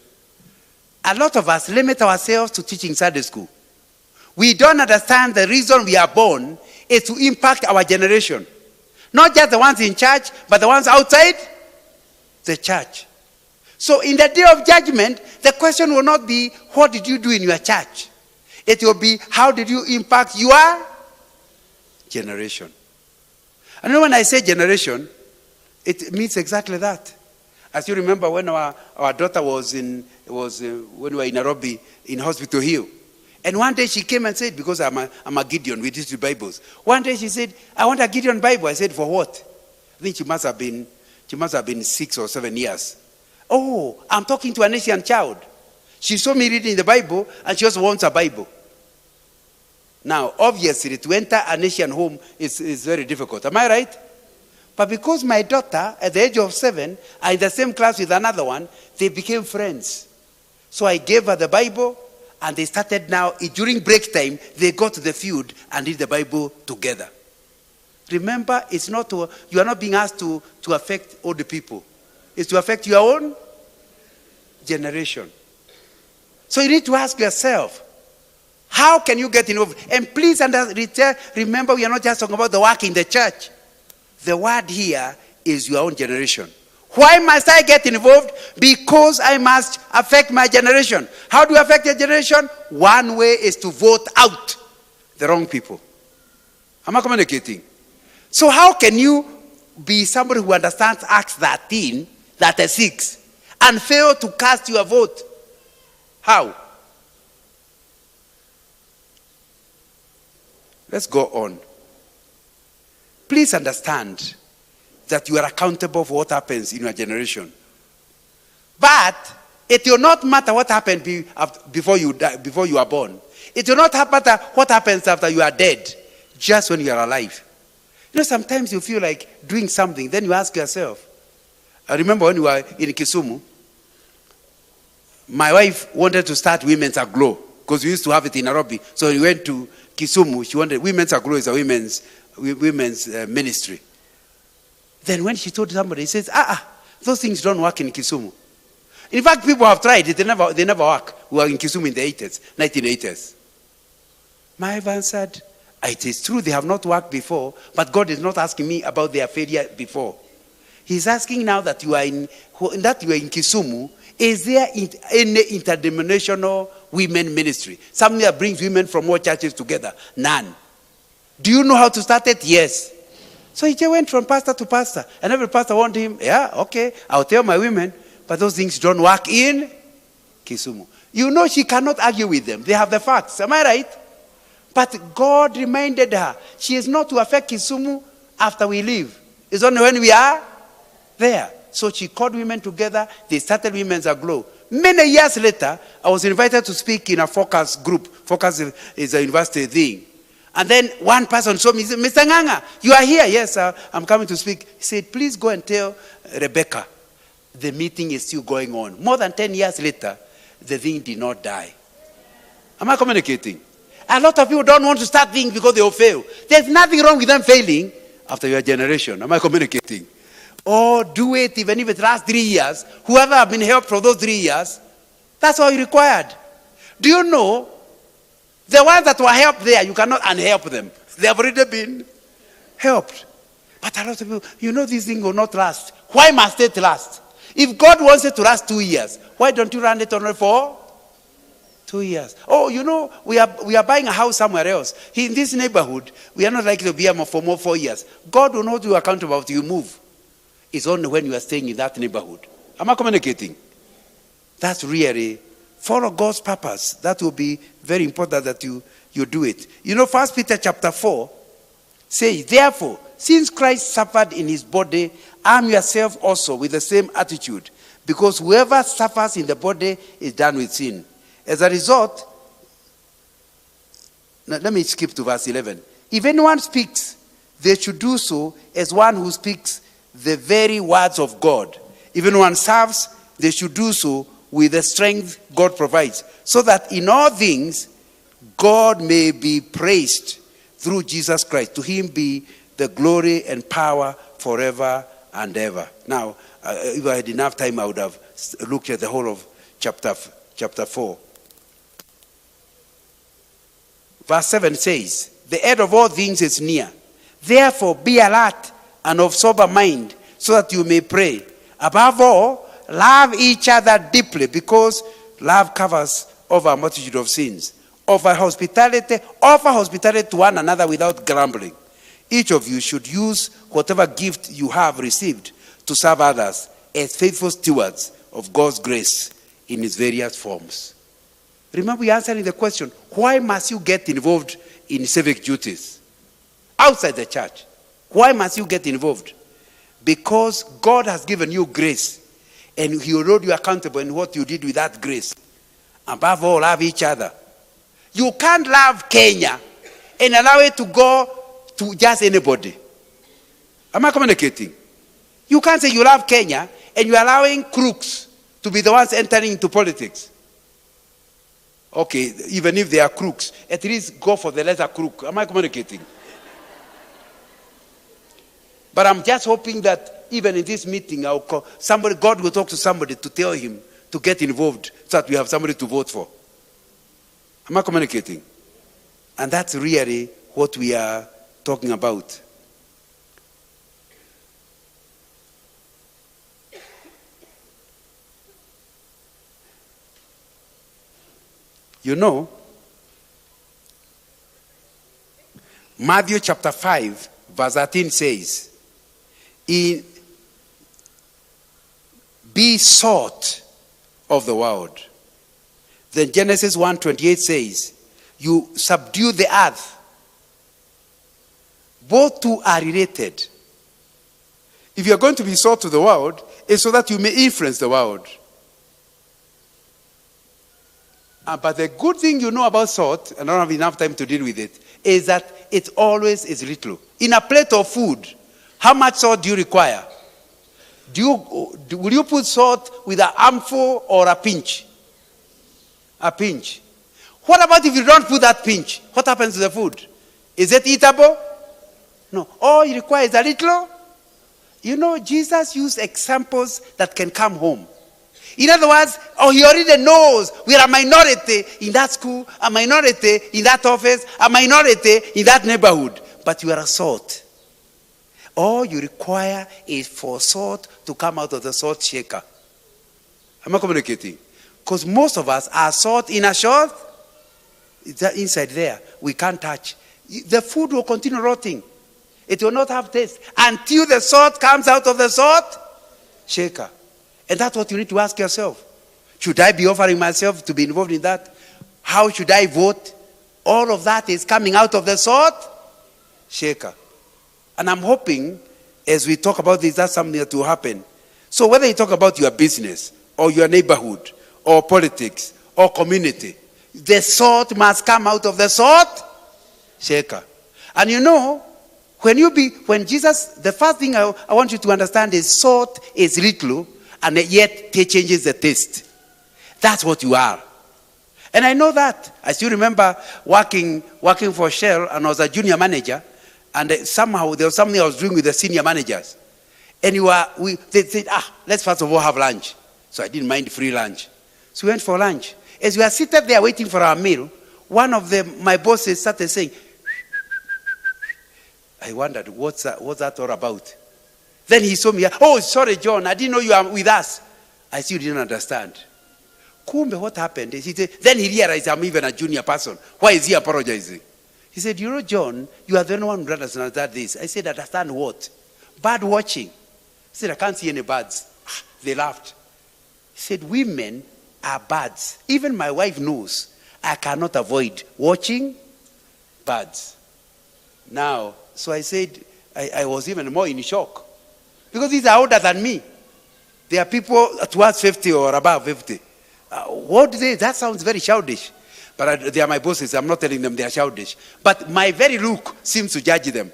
A lot of us limit ourselves to teaching Sunday school. We don't understand the reason we are born is to impact our generation. Not just the ones in church, but the ones outside the church. So in the day of judgment, the question will not be, what did you do in your church? It will be, how did you impact your generation? I know when I say generation, it means exactly that. As you remember, when our daughter when we were in Nairobi, in Hospital Hill, and one day she came and said, because I'm a Gideon, we distribute Bibles. One day she said, I want a Gideon Bible. I said, for what? I think she must have been 6 or 7 years. Oh, I'm talking to an Asian child. She saw me reading the Bible, and she also wants a Bible. Now, obviously, to enter an Asian home is very difficult. Am I right? But because my daughter, at the age of 7, are in the same class with another one, they became friends. So I gave her the Bible, and they started now, during break time, they go to the field and read the Bible together. Remember, you are not being asked to affect all the people. It's to affect your own generation. So you need to ask yourself, how can you get involved? And please remember, we are not just talking about the work in the church. The word here is your own generation. Why must I get involved? Because I must affect my generation. How do you affect your generation? One way is to vote out the wrong people. Am I communicating? So how can you be somebody who understands Acts 13, 36, and fail to cast your vote? How? Let's go on. Please understand that you are accountable for what happens in your generation. But it will not matter what happened before you die, before you are born. It will not matter what happens after you are dead, just when you are alive. You know, sometimes you feel like doing something, then you ask yourself. I remember when we were in Kisumu, my wife wanted to start Women's Aglow, because we used to have it in Nairobi. So we went to Kisumu. She wanted, Women's Aglow is a women's ministry. Then when she told somebody, he says, those things don't work in Kisumu. In fact, people have tried it, they never work. We were in Kisumu in the 1980s. My wife answered, it is true they have not worked before, but God is not asking me about their failure before. He's asking now that you are in Kisumu, is there any interdenominational women ministry? Something that brings women from all churches together? None. Do you know how to start it? Yes. So he just went from pastor to pastor. And every pastor wanted him, yeah, okay, I'll tell my women, but those things don't work in Kisumu. You know she cannot argue with them. They have the facts. Am I right? But God reminded her, she is not to affect Kisumu after we leave. It's only when we are there. So she called women together. They started Women's Aglow. Many years later, I was invited to speak in a Focus group. Focus is a university thing. And then one person saw me, he said, Mr. Nganga, you are here? Yes, I'm coming to speak. He said, please go and tell Rebecca, the meeting is still going on. More than 10 years later, the thing did not die. Am I communicating? A lot of people don't want to start things because they will fail. There's nothing wrong with them failing after your generation. Am I communicating? Or do it even if it lasts 3 years. Whoever have been helped for those 3 years, that's all required. Do you know, the ones that were helped there, you cannot unhelp them. They have already been helped. But a lot of people, you know this thing will not last. Why must it last? If God wants it to last 2 years, why don't you run it only for 2 years? Oh, you know, we are buying a house somewhere else. In this neighborhood, we are not likely to be here for more 4 years. God will not do accountable until you move. It's only when you are staying in that neighborhood. Am I communicating? That's really follow God's purpose. That will be very important that you do it. 1 Peter chapter 4 says, therefore, since Christ suffered in his body, arm yourself also with the same attitude, because whoever suffers in the body is done with sin. As a result, now let me skip to verse 11. If anyone speaks, they should do so as one who speaks the very words of God. If anyone serves, they should do so with the strength God provides, so that in all things God may be praised through Jesus Christ. To him be the glory and power forever and ever. Now, if I had enough time, I would have looked at the whole of chapter 4. Verse 7 says, the end of all things is near. Therefore, be alert and of sober mind, so that you may pray. Above all, love each other deeply, because love covers over a multitude of sins. Offer hospitality to one another without grumbling. Each of you should use whatever gift you have received to serve others as faithful stewards of God's grace in its various forms. Remember, you're answering the question, why must you get involved in civic duties outside the church? Why must you get involved? Because God has given you grace, and he will hold you accountable in what you did with that grace. Above all, love each other. You can't love Kenya and allow it to go to just anybody. Am I communicating? You can't say you love Kenya and you're allowing crooks to be the ones entering into politics. Okay, even if they are crooks, at least go for the lesser crook. Am I communicating? But I'm just hoping that even in this meeting, God will talk to somebody to tell him to get involved, so that we have somebody to vote for. Am I communicating? And that's really what we are talking about. Matthew chapter 5, verse 13 says, be salt of the world. Then Genesis 1:28 says, you subdue the earth. Both two are related. If you're going to be salt to the world, it's so that you may influence the world. But the good thing about salt, and I don't have enough time to deal with it, is that it always is little. In a plate of food, how much salt do you require? Will you put salt with an armful or a pinch? A pinch. What about if you don't put that pinch? What happens to the food? Is it eatable? No. All you require is a little. Jesus used examples that can come home. In other words, he already knows we are a minority in that school, a minority in that office, a minority in that neighborhood. But you are a salt. All you require is for salt to come out of the salt shaker. Am I communicating? Because most of us are salt in a short. It's inside there. We can't touch. The food will continue rotting. It will not have taste until the salt comes out of the salt shaker. And that's what you need to ask yourself. Should I be offering myself to be involved in that? How should I vote? All of that is coming out of the salt shaker. And I'm hoping, as we talk about this, that's something that will happen. So whether you talk about your business, or your neighborhood, or politics, or community, the salt must come out of the salt shaker. And when Jesus, the first thing I want you to understand is salt is little, and yet it changes the taste. That's what you are. And I know that. I still remember working for Shell, and I was a junior manager, and somehow there was something I was doing with the senior managers. And they said, let's first of all have lunch. So I didn't mind free lunch. So we went for lunch. As we are seated there waiting for our meal, one of my bosses started saying, I wondered, what's that all about? Then he saw me, oh, sorry, John, I didn't know you are with us. I still didn't understand. Kumbe, what happened? Then he realized I'm even a junior person. Why is he apologizing? He said, John, you are the only one who doesn't understand this. I said, understand what? Bird watching. He said, I can't see any birds. They laughed. He said, women are birds. Even my wife knows I cannot avoid watching birds. Now, so I said, I was even more in shock. Because these are older than me. They are people towards 50 or above 50. What do they? That sounds very childish. But they are my bosses. I'm not telling them they are childish. But my very look seems to judge them.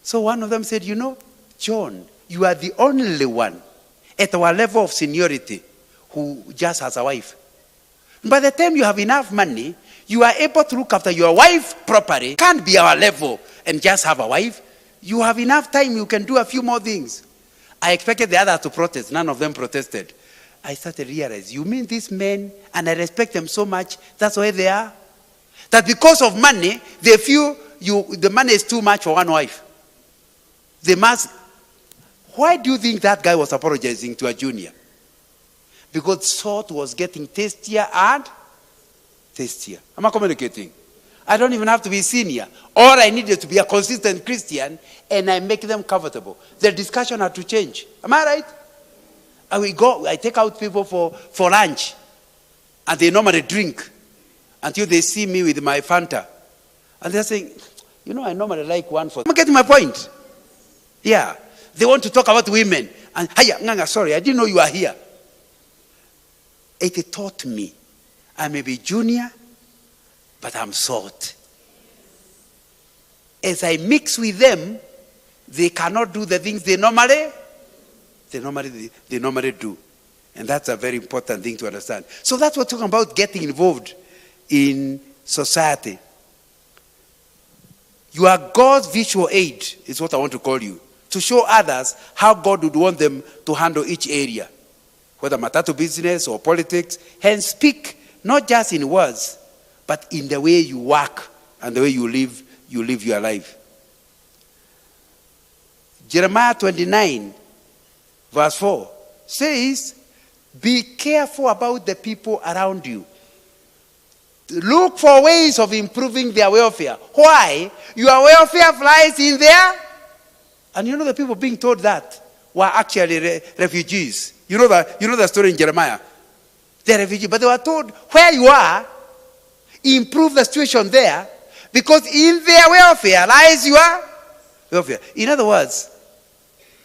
So one of them said, you know, John, you are the only one at our level of seniority who just has a wife. By the time you have enough money, you are able to look after your wife properly. Can't be our level and just have a wife. You have enough time, you can do a few more things. I expected the others to protest. None of them protested. I started to realize, you mean these men, and I respect them so much, that's why they are? That because of money, they feel the money is too much for one wife. They must. Why do you think that guy was apologizing to a junior? Because salt was getting tastier and tastier. Am I communicating? I don't even have to be senior. All I needed to be a consistent Christian, and I make them comfortable. The discussion had to change. Am I right? I take out people for lunch, and they normally drink until they see me with my Fanta. And they're saying, you know, I normally like one for... I'm getting my point. Yeah. They want to talk about women. And, hiya, Nganga, sorry, I didn't know you are here. It taught me. I may be junior, but I'm salt. As I mix with them, they cannot do the things they normally do. And that's a very important thing to understand. So that's what we're talking about, getting involved in society. You are God's visual aid, is what I want to call you, to show others how God would want them to handle each area, whether matatu business or politics. Hence, speak not just in words, but in the way you work and the way you live your life. Jeremiah 29, verse 4 says, be careful about the people around you. Look for ways of improving their welfare. Why? Your welfare flies in there. And you know the people being told that were actually refugees. You know the story in Jeremiah. They're refugees, but they were told, where you are, improve the situation there, because in their welfare lies your welfare. In other words,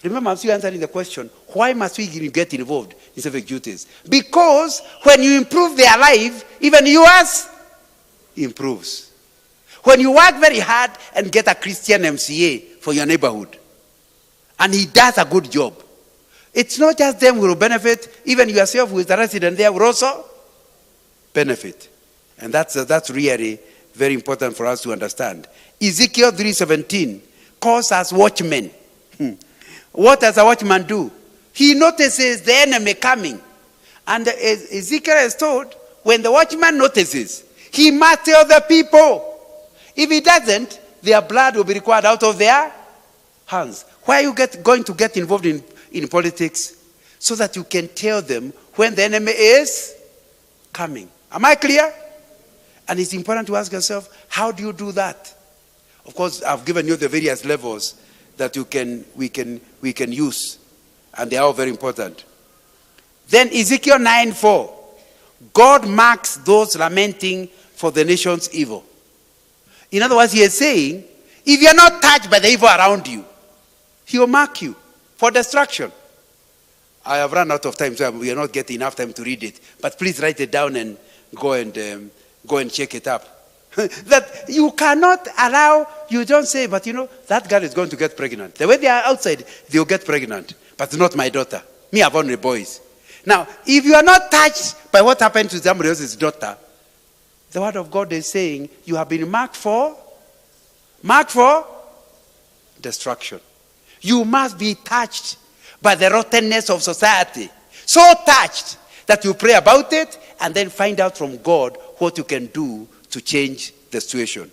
remember I'm still answering the question, why must we get involved in civic duties? Because when you improve their life, even yours improves. When you work very hard and get a Christian MCA for your neighborhood, and he does a good job, it's not just them who will benefit, even yourself who is the resident there will also benefit. And that's really very important for us to understand. Ezekiel 3:17 calls us watchmen. What does a watchman do? He notices the enemy coming. And Ezekiel is told, when the watchman notices, he must tell the people. If he doesn't, their blood will be required out of their hands. Why are you going to get involved in politics? So that you can tell them when the enemy is coming. Am I clear? And it's important to ask yourself, how do you do that? Of course, I've given you the various levels that we can use. And they are all very important. Then Ezekiel 9:4. God marks those lamenting for the nation's evil. In other words, he is saying, if you're not touched by the evil around you, he will mark you for destruction. I have run out of time, so we are not getting enough time to read it. But please write it down and go and check it up. That you cannot allow, you don't say, but you know, that girl is going to get pregnant. The way they are outside, they'll get pregnant. But not my daughter. Me, I've only boys. Now, if you are not touched by what happened to somebody else's daughter, the word of God is saying, you have been marked for destruction. You must be touched by the rottenness of society. So touched that you pray about it and then find out from God what you can do to change the situation.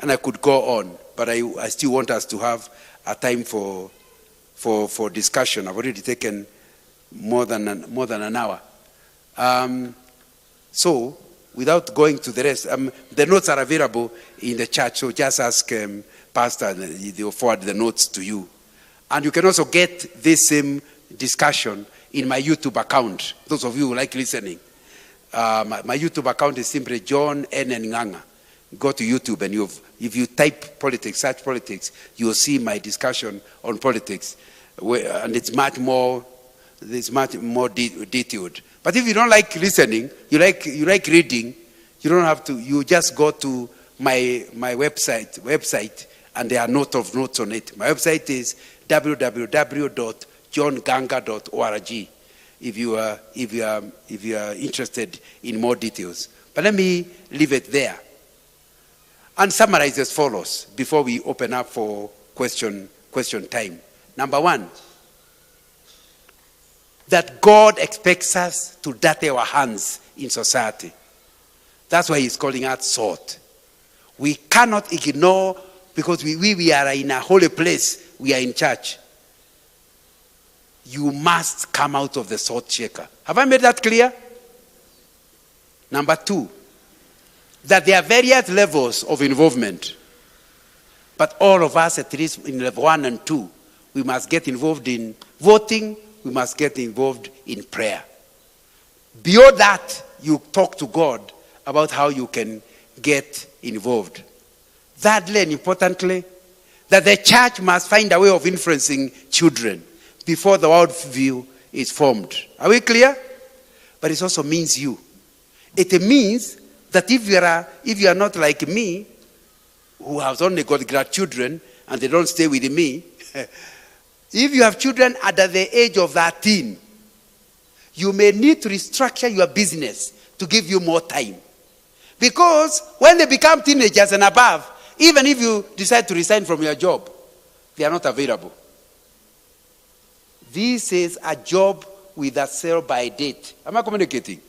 And I could go on, but I still want us to have a time for discussion. I've already taken more than an hour. So, without going to the rest, the notes are available in the church, so just ask Pastor, and they'll forward the notes to you. And you can also get this same discussion in my YouTube account. Those of you who like listening. My YouTube account is simply John N. Nganga. Go to YouTube and if you type politics, search politics, you will see my discussion on politics. And it's much more detailed. But if you don't like listening, you like reading, you don't have to, you just go to my website and there are notes on it. My website is www.johnganga.org if you are interested in more details. But let me leave it there and summarize as follows before we open up for question time. Number one, that God expects us to dirty our hands in society. That's why he's calling us salt. We cannot ignore, because we are in a holy place, we are in church. You must come out of the salt shaker. Have I made that clear? Number two, that there are various levels of involvement. But all of us, at least in level 1 and 2, we must get involved in voting, we must get involved in prayer. Beyond that, you talk to God about how you can get involved. Thirdly and importantly, that the church must find a way of influencing children before the worldview is formed. Are we clear? But it also means you. It means that if you are not like me, who has only got grandchildren and they don't stay with me, if you have children under the age of 13, you may need to restructure your business to give you more time. Because when they become teenagers and above, even if you decide to resign from your job, they are not available. This is a job with a sell-by date. Am I communicating?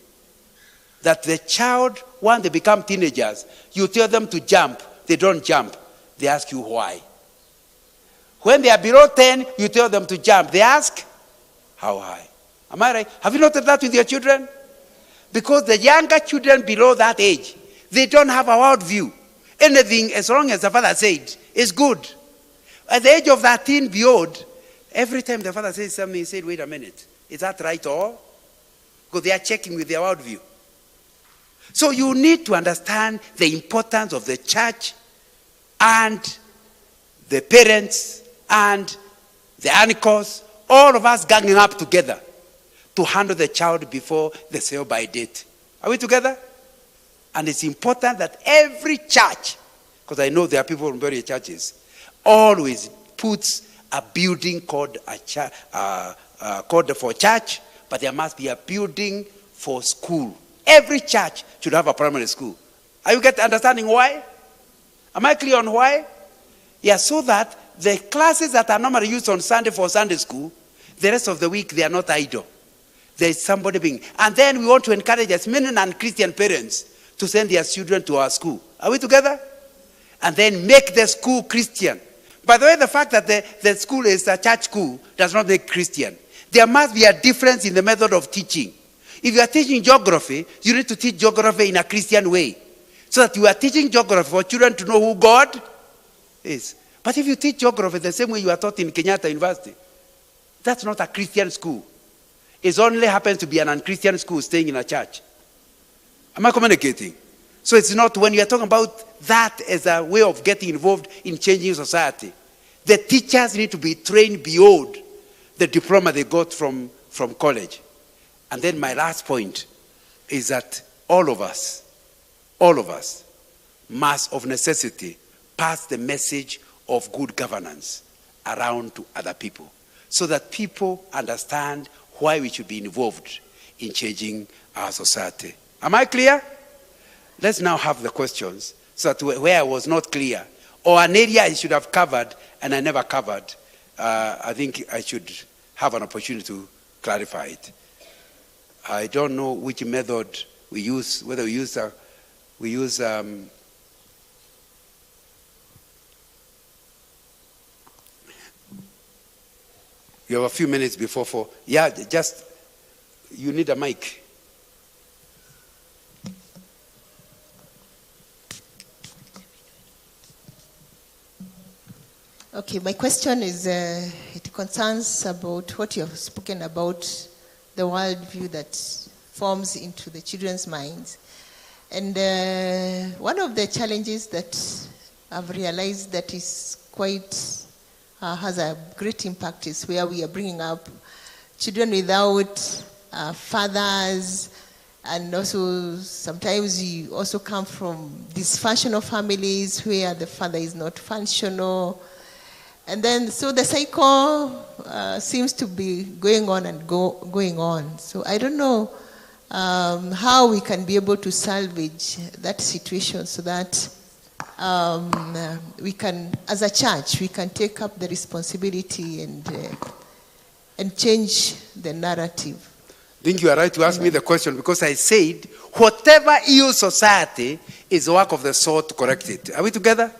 That the child, when they become teenagers, you tell them to jump, they don't jump. They ask you why. When they are below 10, you tell them to jump. They ask, how high? Am I right? Have you noted that with your children? Because the younger children below that age, they don't have a worldview. Anything, as long as the father said, is good. At the age of 13 beyond, every time the father says something, he said, wait a minute, is that right or? Because they are checking with their worldview. So you need to understand the importance of the church and the parents and the uncles, all of us ganging up together to handle the child before the sell-by date. Are we together? And it's important that every church, because I know there are people from various churches, always puts a building called for church, but there must be a building for school. Every church should have a primary school. Are you understanding why? Am I clear on why? Yeah, so that the classes that are normally used on Sunday for Sunday school, the rest of the week they are not idle. There is somebody being. And then we want to encourage as many non-Christian parents to send their children to our school. Are we together? And then make the school Christian. By the way, the fact that the school is a church school does not make Christian. There must be a difference in the method of teaching. If you are teaching geography, you need to teach geography in a Christian way. So that you are teaching geography for children to know who God is. But if you teach geography the same way you are taught in Kenyatta University, that's not a Christian school. It only happens to be an unchristian school staying in a church. Am I communicating? So it's not, when you are talking about that as a way of getting involved in changing society, the teachers need to be trained beyond the diploma they got from college. And then my last point is that all of us must of necessity pass the message of good governance around to other people so that people understand why we should be involved in changing our society. Am I clear? Let's now have the questions so that where I was not clear or an area I should have covered and I never covered, I think I should have an opportunity to clarify it. I don't know which method we use, whether we use you have a few minutes before 4. Yeah, just, you need a mic.
Okay, my question is, it concerns about what you have spoken about the worldview that forms into the children's minds. And one of the challenges that I've realized that is quite, has a great impact is where we are bringing up children without fathers, and also sometimes you also come from dysfunctional families where the father is not functional. And then, so the cycle seems to be going on and going on. So I don't know how we can be able to salvage that situation so that we can, as a church, we can take up the responsibility and change the narrative.
I think you are right to ask me the question, because I said whatever ill society is work of the soul to correct it. Are we together?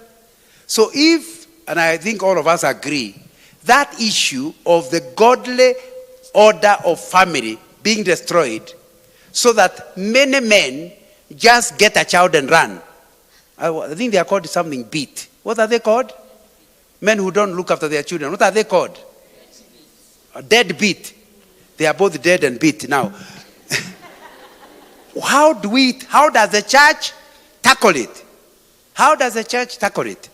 So if, and I think all of us agree, that issue of the godly order of family being destroyed so that many men just get a child and run. I think they are called something beat. What are they called? Men who don't look after their children. What are they called? A deadbeat. They are both dead and beat. Now, how does the church tackle it? How does the church tackle it?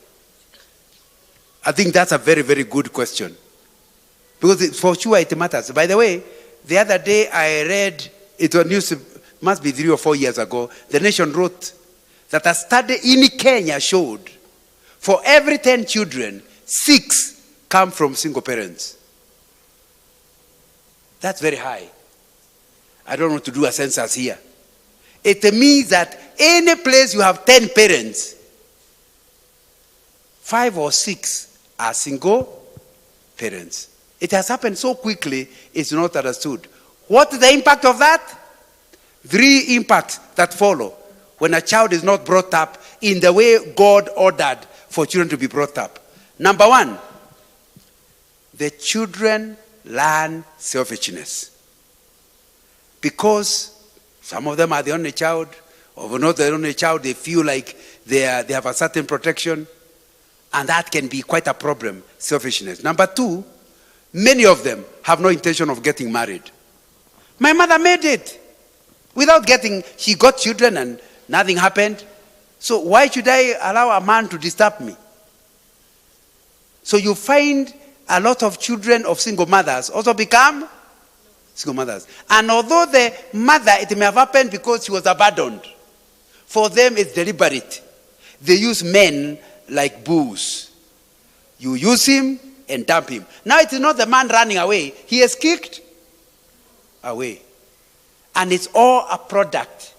I think that's a very, very good question. Because for sure it matters. By the way, the other day I read, it was news, must be 3 or 4 years ago, The Nation wrote that a study in Kenya showed for every 10 children, 6 come from single parents. That's very high. I don't want to do a census here. It means that any place you have 10 parents, 5 or 6 are single parents. It has happened so quickly, it's not understood. What is the impact of that? 3 impacts that follow when a child is not brought up in the way God ordered for children to be brought up. Number 1, the children learn selfishness. Because some of them are the only child, or not the only child, they feel like they have a certain protection, and that can be quite a problem, selfishness. Number 2, many of them have no intention of getting married. My mother made it. She got children and nothing happened. So why should I allow a man to disturb me? So you find a lot of children of single mothers also become single mothers. And although the mother, it may have happened because she was abandoned, for them it's deliberate. They use men like bulls. You use him and dump him. Now it is not the man running away. He is kicked away. And it's all a product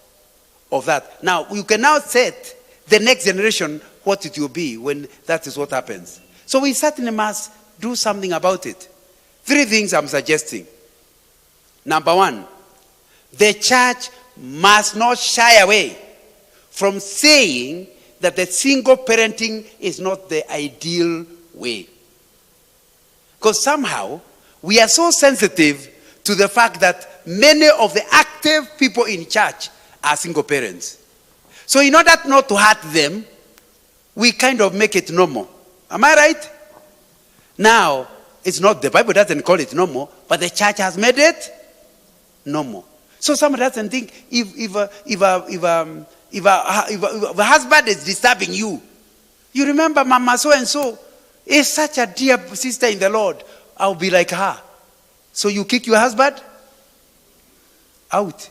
of that. Now you can now set the next generation what it will be when that is what happens. So we certainly must do something about it. 3 things I'm suggesting. Number 1, the church must not shy away from saying that the single parenting is not the ideal way. Because somehow we are so sensitive to the fact that many of the active people in church are single parents. So in order not to hurt them, we kind of make it normal. Am I right? Now, it's not, the Bible doesn't call it normal, but the church has made it normal. So somebody doesn't think if a husband is disturbing you, you remember Mama so and so is such a dear sister in the Lord, I'll be like her. So you kick your husband out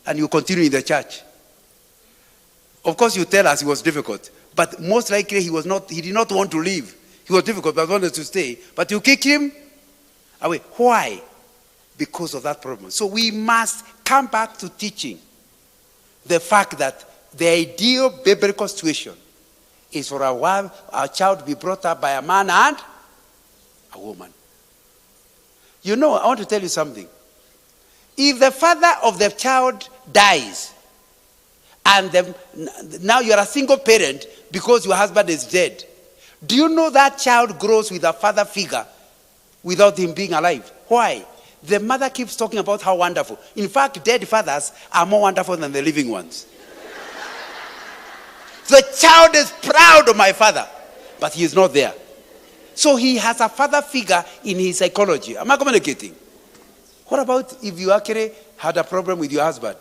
and you continue in the church. Of course you tell us it was difficult, but most likely he did not want to leave. He was difficult, but wanted to stay. But you kick him away. Why? Because of that problem. So we must come back to teaching the fact that the ideal biblical situation is for a child to be brought up by a man and a woman. You know, I want to tell you something. If the father of the child dies, and now you're a single parent because your husband is dead, do you know that child grows with a father figure without him being alive? Why? The mother keeps talking about how wonderful. In fact, dead fathers are more wonderful than the living ones. The child is proud of my father, but he is not there. So he has a father figure in his psychology. Am I communicating? What about if you actually had a problem with your husband?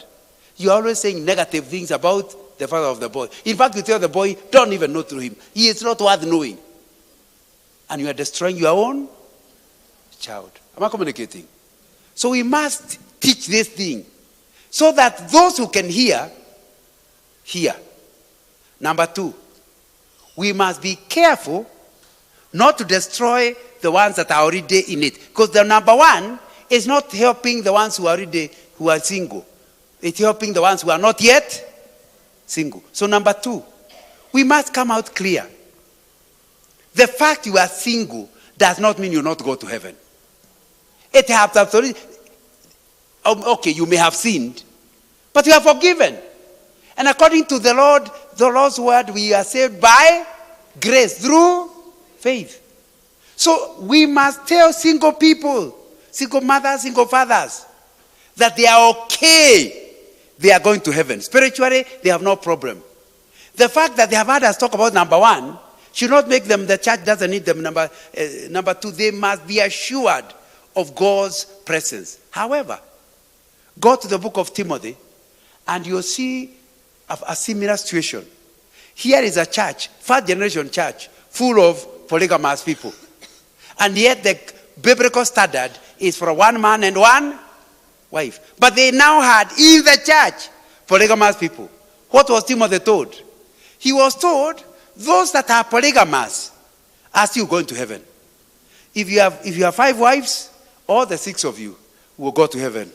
You're always saying negative things about the father of the boy. In fact, you tell the boy, don't even know through him. He is not worth knowing. And you are destroying your own child. Am I communicating? So we must teach this thing so that those who can hear. Number 2, we must be careful not to destroy the ones that are already in it. Because the number 1 is not helping the ones who are single. It's helping the ones who are not yet single. So number 2, we must come out clear. The fact you are single does not mean you'll not go to heaven. It has absolutely. Okay, you may have sinned, but you are forgiven. And according to the Lord's word, we are saved by grace through faith. So we must tell single people, single mothers, single fathers, that they are okay. They are going to heaven. Spiritually, they have no problem. The fact that they have had us talk about number 1 should not make them, the church doesn't need them. Number 2, they must be assured of God's presence. However, go to the book of Timothy and you'll see a similar situation. Here is a church, 1st generation church, full of polygamous people. And yet the biblical standard is for 1 man and 1 wife. But they now had in the church polygamous people. What was Timothy told? He was told, those that are polygamous are still going to heaven. If you have 5 wives, all the 6 of you will go to heaven,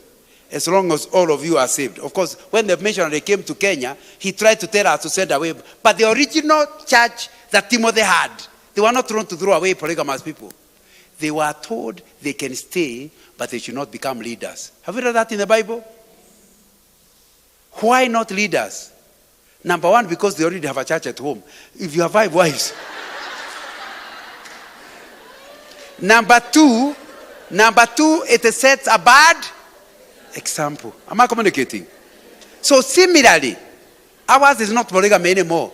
as long as all of you are saved. Of course, when the missionary came to Kenya, he tried to tell us to send away. But the original church that Timothy had, they were not trying to throw away polygamous people. They were told they can stay, but they should not become leaders. Have you read that in the Bible? Why not leaders? Number 1, because they already have a church at home. If you have 5 wives. Number 2, it sets a bad example. Am I communicating? So similarly, ours is not polygamy anymore.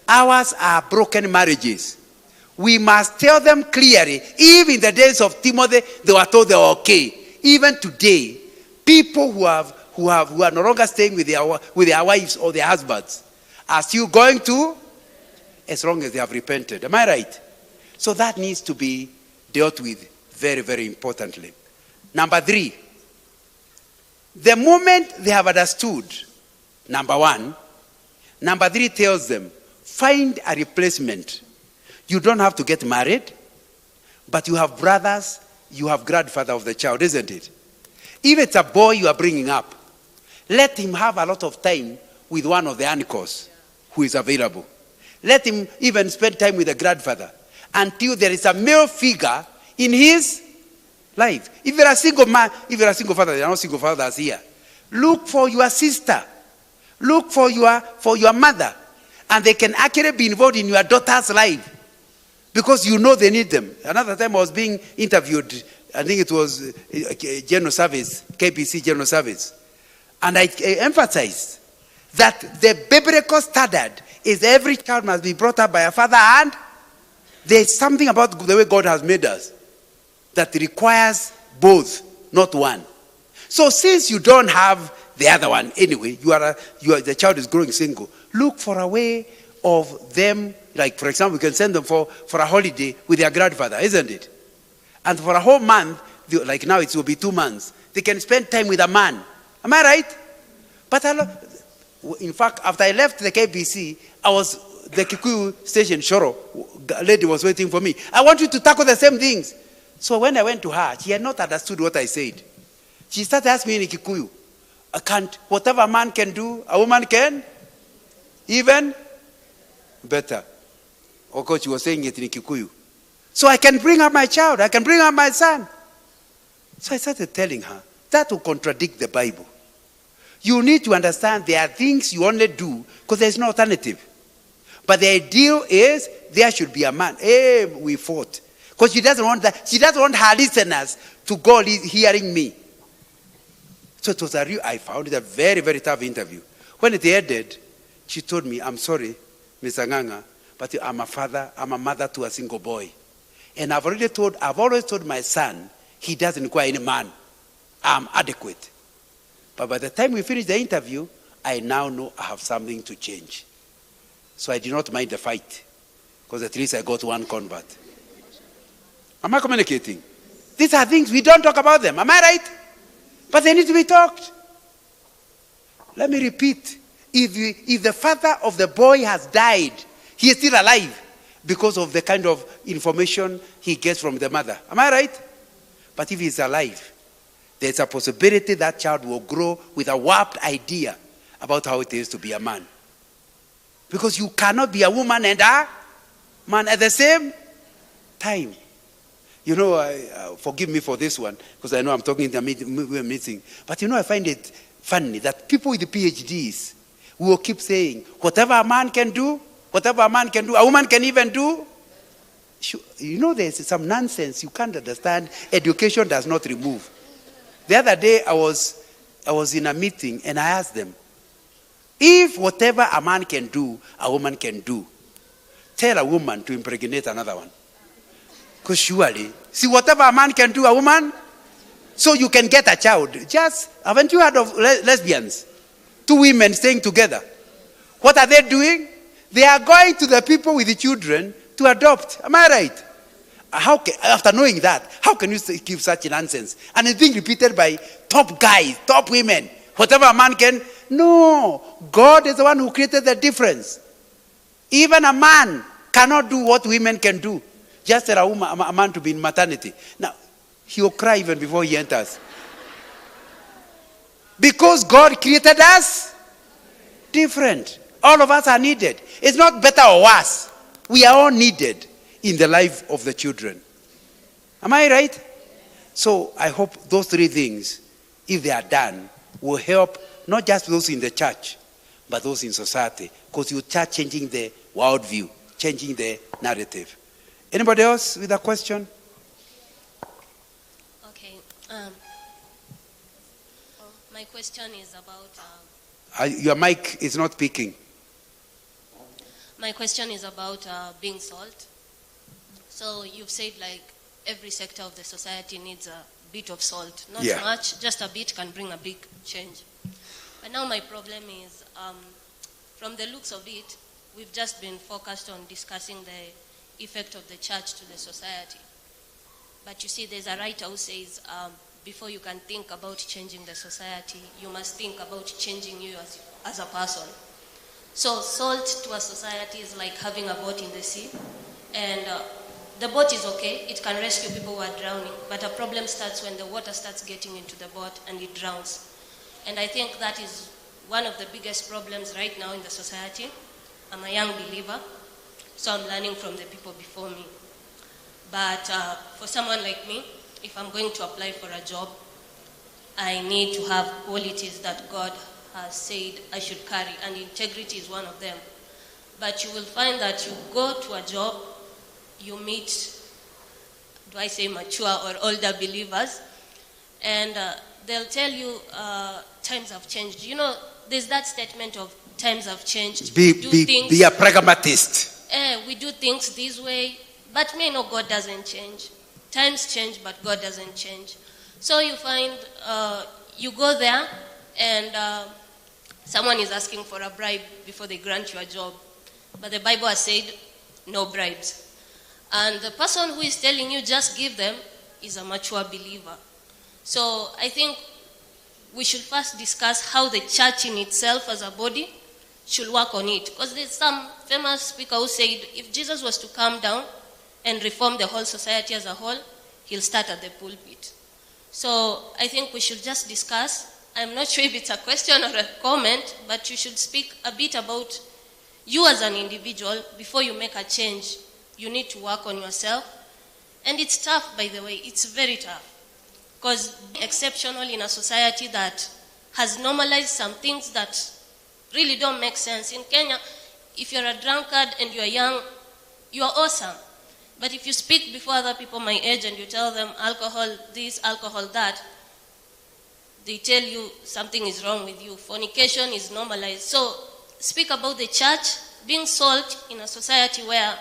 Ours are broken marriages. We must tell them clearly. Even in the days of Timothy, they were told they were okay. Even today, people who are no longer staying with their wives or their husbands are still going to, as long as they have repented. Am I right? So that needs to be dealt with very, very importantly. Number 3, the moment they have understood, number 1, number 3 tells them, find a replacement. You don't have to get married, but you have brothers, you have grandfather of the child, isn't it? If it's a boy you are bringing up, let him have a lot of time with one of the uncles who is available. Let him even spend time with the grandfather until there is a male figure in his life. If you're a single man, if you're a single father, there are no single fathers here. Look for your sister. Look for your mother. And they can actually be involved in your daughter's life. Because you know they need them. Another time I was being interviewed, I think it was General Service, KBC General Service. And I emphasized that the biblical standard is every child must be brought up by a father, and there's something about the way God has made us that requires both, not one. So since you don't have the other one anyway, the child is growing single, look for a way of them, like for example, you can send them for a holiday with their grandfather, isn't it? And for a whole month, like now it will be 2 months, they can spend time with a man. Am I right? But in fact, after I left the KBC, the Kikuyu station, Shoro, a lady was waiting for me. I want you to tackle the same things. So when I went to her, she had not understood what I said. She started asking me in Kikuyu, whatever a man can do, a woman can even better. Of course, she was saying it in Kikuyu. So I can bring up my child, I can bring up my son. So I started telling her, that will contradict the Bible. You need to understand there are things you only do because there's no alternative. But the ideal is there should be a man. Hey, we fought. Because she doesn't want that. She doesn't want her listeners to go hearing me. So it was I found it a very, very tough interview. When it ended, she told me, I'm sorry, Mr. Nganga, but I'm a mother to a single boy. And I've always told my son, he doesn't require any man. I'm adequate. But by the time we finish the interview, I now know I have something to change. So I did not mind the fight, because at least I got one convert. Am I communicating? These are things we don't talk about them. Am I right? But they need to be talked. Let me repeat. If the father of the boy has died, he is still alive because of the kind of information he gets from the mother. Am I right? But if he's alive, there's a possibility that child will grow with a warped idea about how it is to be a man. Because you cannot be a woman and a man at the same time. You know, forgive me for this one, because I know I'm talking in a meeting. But you know, I find it funny that people with PhDs will keep saying, whatever a man can do, a woman can even do. You know, there's some nonsense you can't understand. Education does not remove. The other day, I was in a meeting and I asked them, if whatever a man can do, a woman can do, tell a woman to impregnate another one. Because surely, see, whatever a man can do, a woman, so you can get a child. Just, haven't you heard of lesbians? Two women staying together. What are they doing? They are going to the people with the children to adopt. Am I right? After knowing that, how can you give such nonsense? And it's being repeated by top guys, top women. Whatever a man can. No. God is the one who created the difference. Even a man cannot do what women can do. Just tell a man to be in maternity. Now, he will cry even before he enters. Because God created us different. All of us are needed. It's not better or worse. We are all needed in the life of the children. Am I right? So I hope those three things, if they are done, will help not just those in the church, but those in society. Because you start changing the worldview, changing the narrative. Anybody else with a question?
Okay. My question is about...
your mic is not speaking.
My question is about being salt. So you've said like every sector of the society needs a bit of salt. Not much, just a bit can bring a big change. But now my problem is, from the looks of it, we've just been focused on discussing the effect of the church to the society. But you see, there's a writer who says, before you can think about changing the society, you must think about changing you as a person. So salt to a society is like having a boat in the sea. And the boat is okay, it can rescue people who are drowning, but a problem starts when the water starts getting into the boat and it drowns. And I think that is one of the biggest problems right now in the society. I'm a young believer, so I'm learning from the people before me. But for someone like me, if I'm going to apply for a job, I need to have qualities that God has said I should carry, and integrity is one of them. But you will find that you go to a job, you meet, do I say mature or older believers, and they'll tell you times have changed. You know, there's that statement of times have changed.
Be a pragmatist.
We do things this way, but me know God doesn't change. Times change, but God doesn't change. So you find you go there and someone is asking for a bribe before they grant you a job. But the Bible has said no bribes. And the person who is telling you just give them is a mature believer. So I think we should first discuss how the church in itself as a body should work on it. Because there's some famous speaker who said if Jesus was to come down and reform the whole society as a whole, he'll start at the pulpit. So I think we should just discuss. I'm not sure if it's a question or a comment, but you should speak a bit about you as an individual. Before you make a change, you need to work on yourself. And it's tough, by the way. It's very tough. Because exceptional in a society that has normalized some things that really don't make sense. In Kenya, if you're a drunkard and you're young, you're awesome. But if you speak before other people my age and you tell them alcohol this, alcohol that, they tell you something is wrong with you. Fornication is normalized. So speak about the church being salt in a society where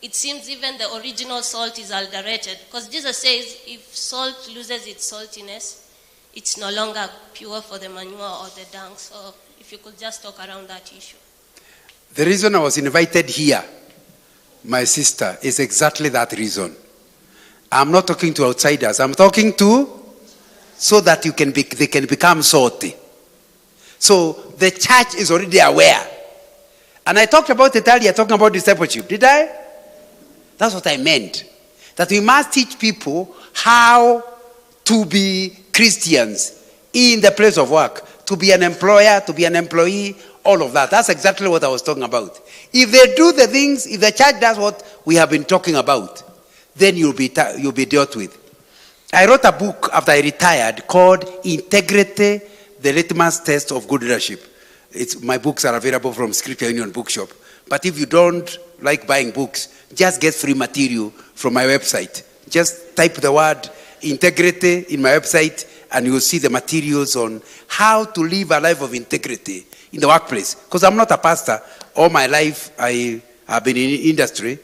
it seems even the original salt is adulterated. Because Jesus says if salt loses its saltiness, it's no longer pure for the manure or the dung. So if you could just talk around that issue.
The reason I was invited here, my sister, is exactly that reason. I'm not talking to outsiders. I'm talking to so that they can become salty. So the church is already aware. And I talked about it earlier, talking about discipleship. Did I? That's what I meant. That we must teach people how to be Christians in the place of work. To be an employer, to be an employee, all of that. That's exactly what I was talking about. If they do the things, if the church does what we have been talking about, then you'll be dealt with. I wrote a book after I retired called Integrity, the Litmus Test of Good Leadership. My books are available from Scripture Union Bookshop. But if you don't like buying books, just get free material from my website. Just type the word integrity in my website and you will see the materials on how to live a life of integrity in the workplace. Because I'm not a pastor. All my life I have been in industry.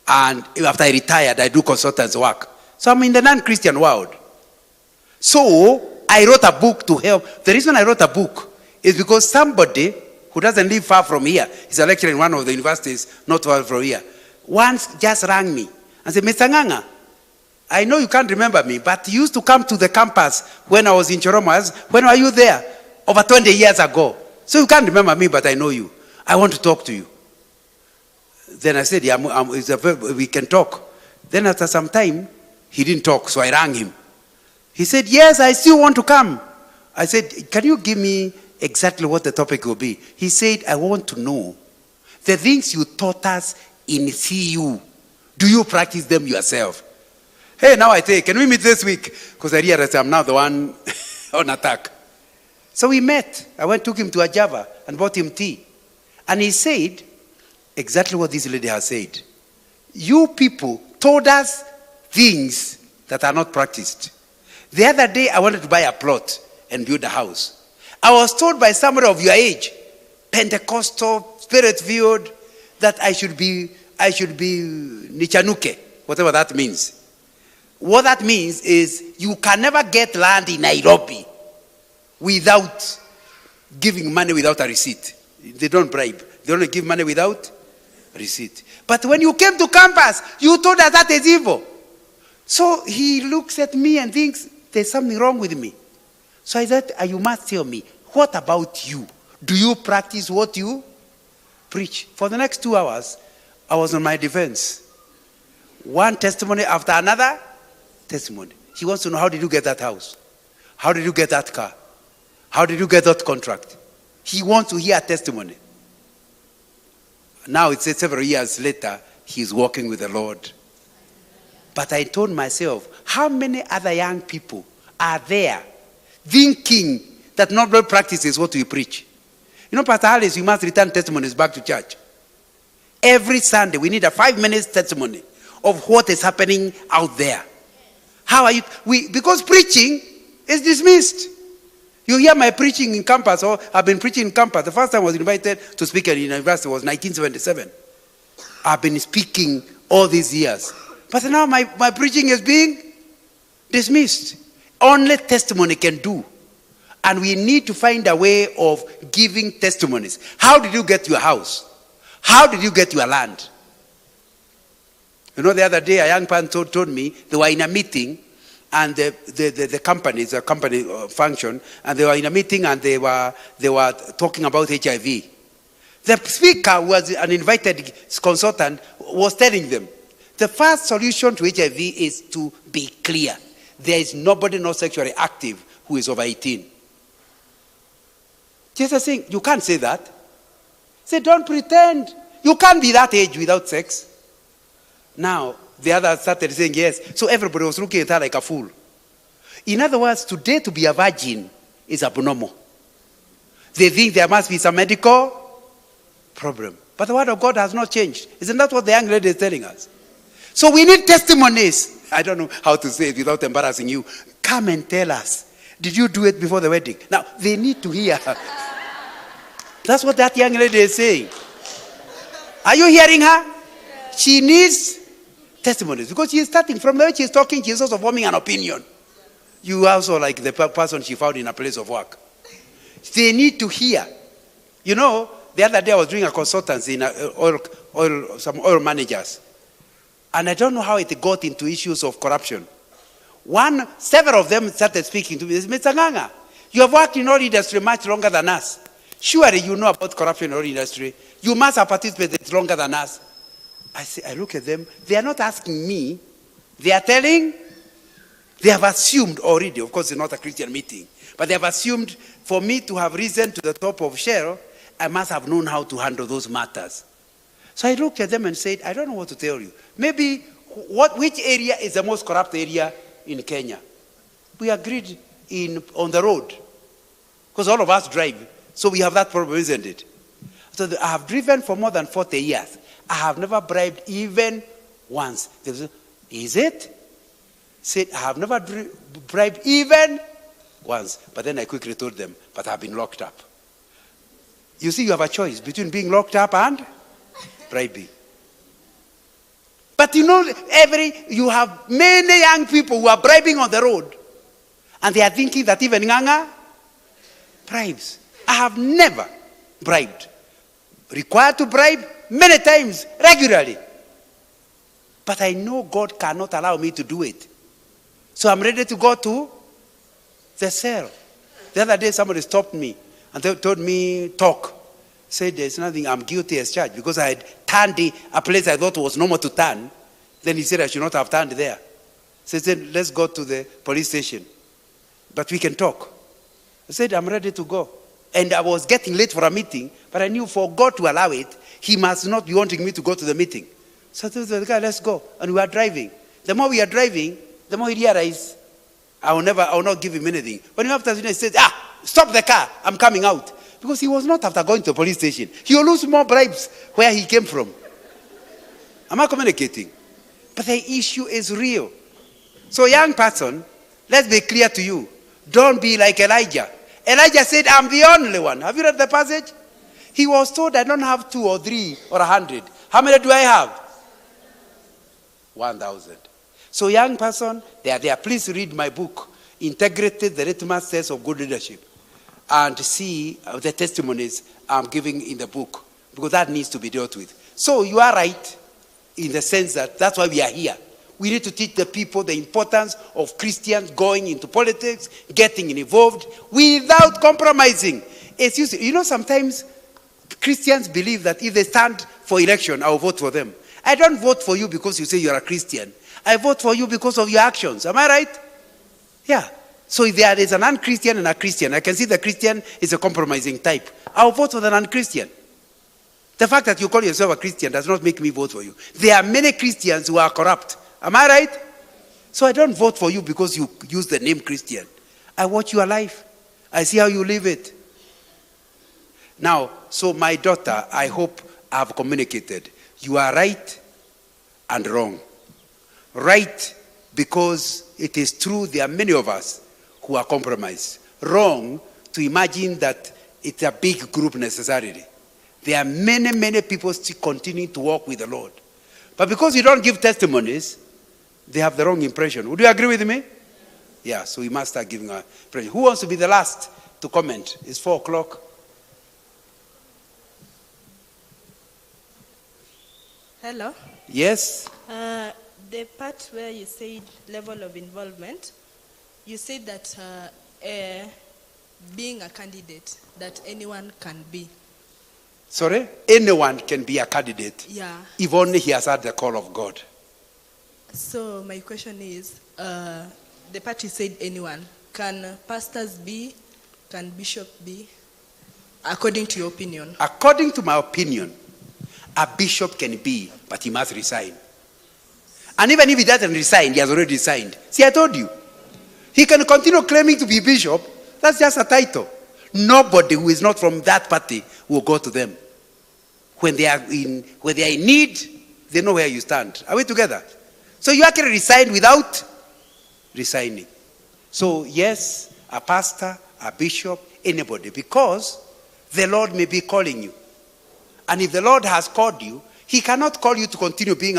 And after I retired, I do consultants work. So I'm in the non-Christian world. So I wrote a book to help. The reason I wrote a book is because somebody who doesn't live far from here, he's a lecturer in one of the universities not far from here, once just rang me and said, Mr. Nganga, I know you can't remember me, but you used to come to the campus when I was in Choromas. When were you there? Over 20 years ago. So you can't remember me, but I know you. I want to talk to you. Then I said, yeah, we can talk. Then after some time, he didn't talk, so I rang him. He said, yes, I still want to come. I said, can you give me exactly what the topic will be? He said, I want to know the things you taught us in CU. Do you practice them yourself? Hey, now I say, can we meet this week? Because I realized I'm now the one on attack. So we met. I took him to a Java and bought him tea. And he said exactly what this lady has said. You people told us things that are not practiced. The other day, I wanted to buy a plot and build a house. I was told by somebody of your age, Pentecostal, Spirit-filled, that I should be Nichanuke, whatever that means. What that means is you can never get land in Nairobi without giving money without a receipt. They don't bribe. They only give money without receipt. But when you came to campus, you told us that is evil. So he looks at me and thinks there's something wrong with me. So I said, you must tell me, what about you? Do you practice what you preach? For the next 2 hours, I was on my defense. One testimony after another testimony. He wants to know, how did you get that house? How did you get that car? How did you get that contract? He wants to hear a testimony. Now it's several years later, he's walking with the Lord. But I told myself, how many other young people are there thinking that not well practice is what we preach? You know, Pastor Alice, you must return testimonies back to church. Every Sunday, we need a 5-minute testimony of what is happening out there. How are you? Because preaching is dismissed. You hear my preaching in campus, or I've been preaching in campus. The first time I was invited to speak at university was 1977. I've been speaking all these years. But now my preaching is being dismissed. Only testimony can do. And we need to find a way of giving testimonies. How did you get your house? How did you get your land? You know, the other day a young man told me they were in a meeting, and the company function, and they were in a meeting and they were talking about HIV. The speaker, who was an invited consultant, was telling them, the first solution to HIV is to be clear. There is nobody not sexually active who is over 18. Jesus saying, you can't say that. Say, don't pretend. You can't be that age without sex. Now, the others started saying yes. So everybody was looking at her like a fool. In other words, today to be a virgin is abnormal. They think there must be some medical problem. But the word of God has not changed. Isn't that what the young lady is telling us? So we need testimonies. I don't know how to say it without embarrassing you. Come and tell us. Did you do it before the wedding? Now, they need to hear. That's what that young lady is saying. Are you hearing her? She needs testimonies. Because she is starting from the way she is talking, she is also forming an opinion. You also like the person she found in a place of work. They need to hear. You know, the other day I was doing a consultancy in some oil managers. And I don't know how it got into issues of corruption. Several of them started speaking to me. They said, Mr. Nganga, you have worked in oil industry much longer than us. Surely you know about corruption in oil industry. You must have participated longer than us. I look at them. They are not asking me. They are telling. They have assumed already. Of course, it's not a Christian meeting. But they have assumed for me to have risen to the top of Shell, I must have known how to handle those matters. So I looked at them and said, I don't know what to tell you. Maybe which area is the most corrupt area in Kenya? We agreed on the road. Because all of us drive. So we have that problem, isn't it? So I have driven for more than 40 years. I have never bribed even once. They said, is it? Said, I have never bribed even once. But then I quickly told them, but I've been locked up. You see, you have a choice between being locked up and bribing. But you know, you have many young people who are bribing on the road. And they are thinking that even Nganga bribes. I have never bribed. Required to bribe many times, regularly. But I know God cannot allow me to do it. So I'm ready to go to the cell. The other day somebody stopped me and they told me, talk. Said there's nothing, I'm guilty as charged. Because I had turned a place I thought was normal to turn. Then he said I should not have turned there. So he said, let's go to the police station. But we can talk. I said, I'm ready to go. And I was getting late for a meeting, but I knew for God to allow it, he must not be wanting me to go to the meeting. So I told the guy, let's go. And we are driving. The more we are driving, the more he realized, I will not give him anything. When after he said, stop the car, I'm coming out. Because he was not after going to the police station. He will lose more bribes where he came from. Am I communicating? But the issue is real. So young person, let's be clear to you. Don't be like Elijah. Elijah said, I'm the only one. Have you read the passage? He was told, I don't have 2 or 3 or 100. How many do I have? 1,000. So young person, they are there. Please read my book, Integrity, the Litmus Test of Good Leadership. And see the testimonies I'm giving in the book. Because that needs to be dealt with. So you are right in the sense that that's why we are here. We need to teach the people the importance of Christians going into politics, getting involved without compromising. You know, sometimes Christians believe that if they stand for election, I will vote for them. I don't vote for you because you say you're a Christian. I vote for you because of your actions. Am I right? Yeah. So if there is an un-Christian and a Christian, I can see the Christian is a compromising type. I'll vote for the non-Christian. The fact that you call yourself a Christian does not make me vote for you. There are many Christians who are corrupt. Am I right? So I don't vote for you because you use the name Christian. I watch your life. I see how you live it. Now, so my daughter, I hope I have communicated. You are right and wrong. Right because it is true there are many of us who are compromised. Wrong to imagine that it's a big group necessarily. There are many, many people still continuing to walk with the Lord. But because you don't give testimonies, they have the wrong impression. Would you agree with me? Yeah, so we must start giving our impression. Who wants to be the last to comment? It's 4 o'clock.
Hello?
Yes?
The part where you said level of involvement, you said that being a candidate, that anyone can be.
Sorry? Anyone can be a candidate.
Yeah.
If only he has had the call of God.
So my question is, the part you said anyone, can pastors be, can bishop be, according to your opinion?
According to my opinion, a bishop can be, but he must resign. And even if he doesn't resign, he has already resigned. See, I told you. He can continue claiming to be bishop. That's just a title. Nobody who is not from that party will go to them. When they are in need, they know where you stand. Are we together? So you actually resign without resigning. So yes, a pastor, a bishop, anybody, because the Lord may be calling you. And if the Lord has called you, he cannot call you to continue being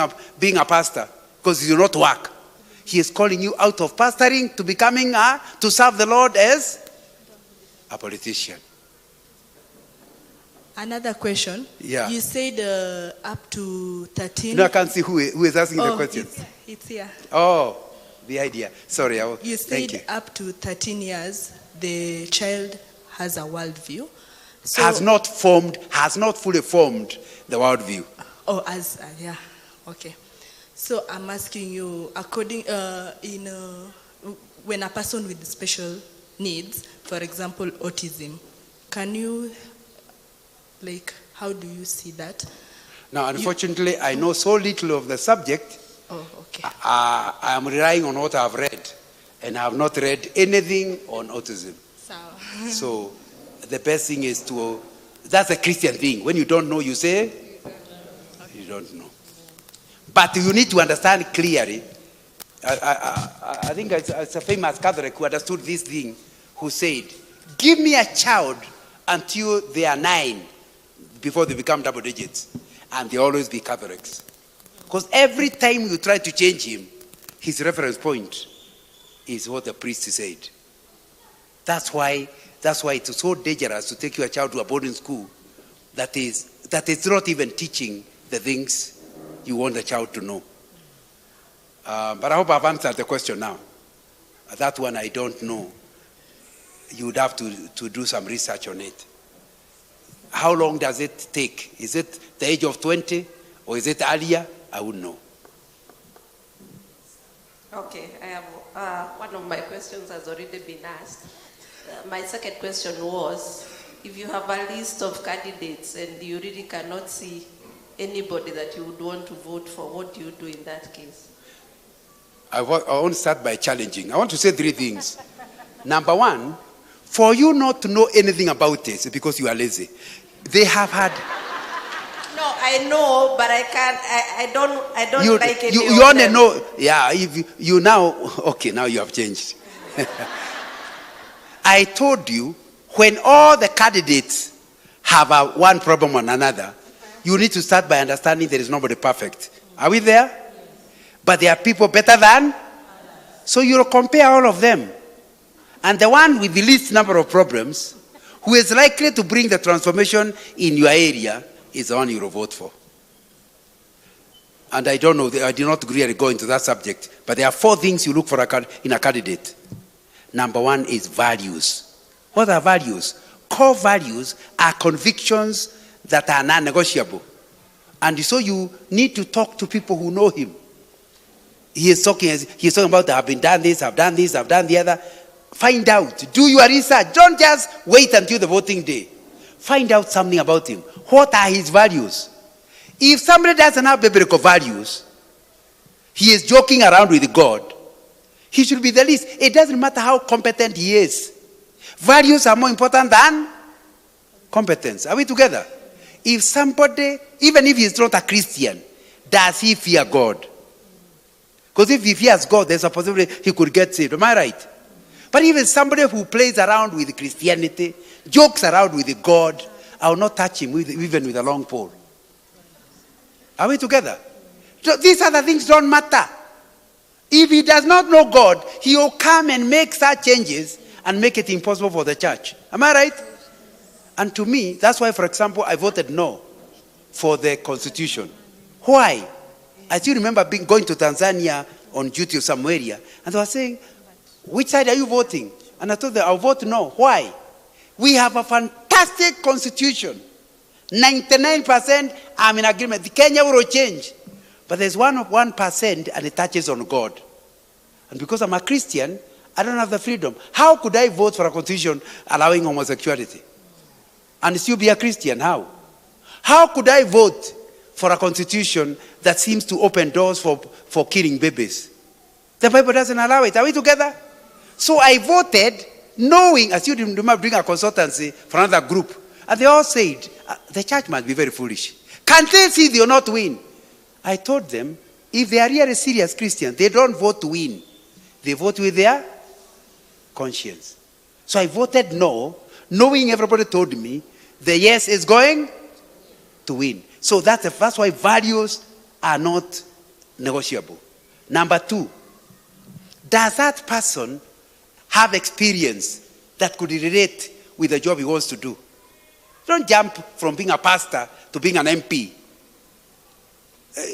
a pastor because you do not work. He is calling you out of pastoring to becoming to serve the Lord as a politician.
Another question.
Yeah.
You said up to 13.
No, I can't see who is asking the question.
It's here.
Oh, the idea. Sorry.
You
thank you.
said up to 13 years, the child has a worldview. So,
has not fully formed the worldview.
Oh, yeah, okay. So I'm asking you, when a person with special needs, for example, autism, can you, how do you see that?
Now, unfortunately, I know so little of the subject.
Oh, okay.
I am relying on what I have read, and I have not read anything on autism. So the best thing is that's a Christian thing. When you don't know, you say, you don't know. But you need to understand clearly. I think it's a famous Catholic who understood this thing, who said, give me a child until they are 9, before they become double digits. And they always be Catholics. Because every time you try to change him, his reference point is what the priest said. That's why it's so dangerous to take your child to a boarding school that is not even teaching the things you want the child to know. But I hope I've answered the question now. That one I don't know. You would have to do some research on it. How long does it take? Is it the age of 20 or is it earlier? I wouldn't know.
Okay, I have one of my questions has already been asked. My second question was, if you have a list of candidates and you really cannot see anybody that you would want to vote for, what do you do in that case?
I want to start by challenging. I want to say 3 things. Number 1, for you not to know anything about this because you are lazy. They have had...
No, I know, but I can't. I don't like it.
You want to know? Yeah. If you now, okay. Now you have changed. I told you, when all the candidates have one problem or another, you need to start by understanding there is nobody perfect. Are we there? But there are people better than. So you'll compare all of them, and the one with the least number of problems, who is likely to bring the transformation in your area, is the one you will vote for. And I don't know, I did not really go into that subject, but there are 4 things you look for in a candidate. Number 1 is values. What are values? Core values are convictions that are non-negotiable. And so you need to talk to people who know him. He's talking about, I've been done this, I've done the other. Find out, do your research. Don't just wait until the voting day. Find out something about him. What are his values? If somebody doesn't have biblical values, he is joking around with God, he should be the least. It doesn't matter how competent he is. Values are more important than competence. Are we together? If somebody, even if he's not a Christian, does he fear God? Because if he fears God, there's a possibility he could get saved. Am I right? But even somebody who plays around with Christianity, jokes around with God, I will not touch him even with a long pole. Are we together? So these other things don't matter. If he does not know God, he will come and make such changes and make it impossible for the church. Am I right? And to me, that's why, for example, I voted no for the Constitution. Why? I still remember going to Tanzania on duty or some area, and they were saying, which side are you voting? And I told them, I'll vote no. Why? We have a fantastic constitution. 99% I'm in agreement. The Kenya will change. But there's 1% and it touches on God. And because I'm a Christian, I don't have the freedom. How could I vote for a constitution allowing homosexuality and still be a Christian? How? How could I vote for a constitution that seems to open doors for killing babies? The Bible doesn't allow it. Are we together? So I voted knowing, as you remember, bring a consultancy for another group. And they all said, the church must be very foolish. Can't they see they will not win? I told them, if they are really serious Christians, they don't vote to win. They vote with their conscience. So I voted no, knowing everybody told me the yes is going to win. So that's why values are not negotiable. Number 2, does that person have experience that could relate with the job he wants to do? Don't jump from being a pastor to being an MP.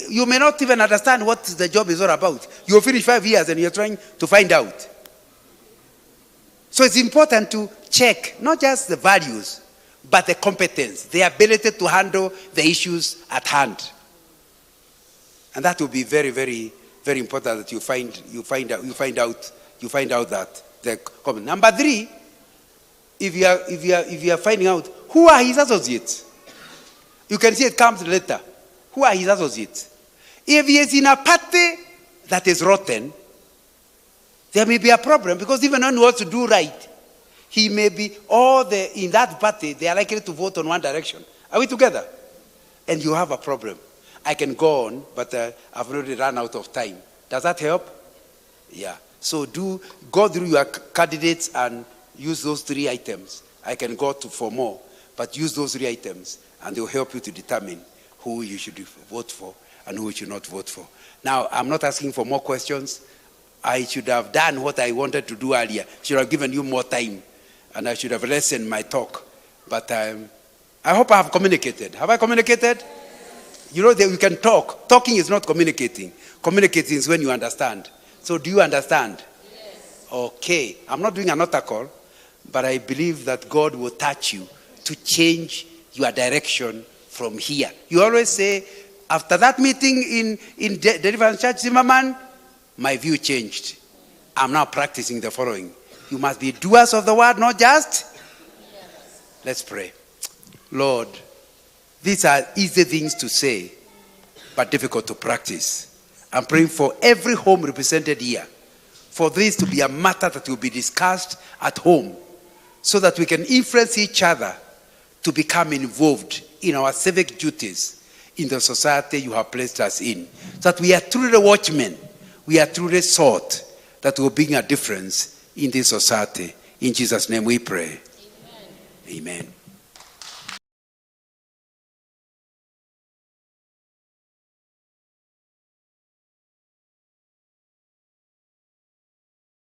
You may not even understand what the job is all about. You'll finish 5 years and you're trying to find out. So it's important to check not just the values, but the competence, the ability to handle the issues at hand. And that will be very, very, very important that you find out that the common. Number 3, if you are finding out who are his associates, you can see it comes later. Who are his associates? If he is in a party that is rotten, there may be a problem, because even when he wants to do right, he may be in that party, they are likely to vote on one direction. Are we together? And you have a problem. I can go on, but I've already run out of time. Does that help? Yeah. So go through your candidates and use those 3 items. I can go for more, but use those 3 items, and they'll help you to determine who you should vote for and who you should not vote for. Now, I'm not asking for more questions. I should have done what I wanted to do earlier. Should have given you more time, and I should have lessened my talk. But I hope I have communicated. Have I communicated? You know that we can talk. Talking is not communicating. Communicating is when you understand. So do you understand? Yes. Okay. I'm not doing an altar call, but I believe that God will touch you to change your direction from here. You always say, after that meeting in Deliverance Church Zimmerman, my view changed. I'm now practicing the following. You must be doers of the word, not just. Yes. Let's pray. Lord, these are easy things to say, but difficult to practice. I'm praying for every home represented here, for this to be a matter that will be discussed at home, so that we can influence each other to become involved in our civic duties in the society you have placed us in, so that we are truly watchmen, we are truly salt that will bring a difference in this society. In Jesus' name we pray. Amen. Amen.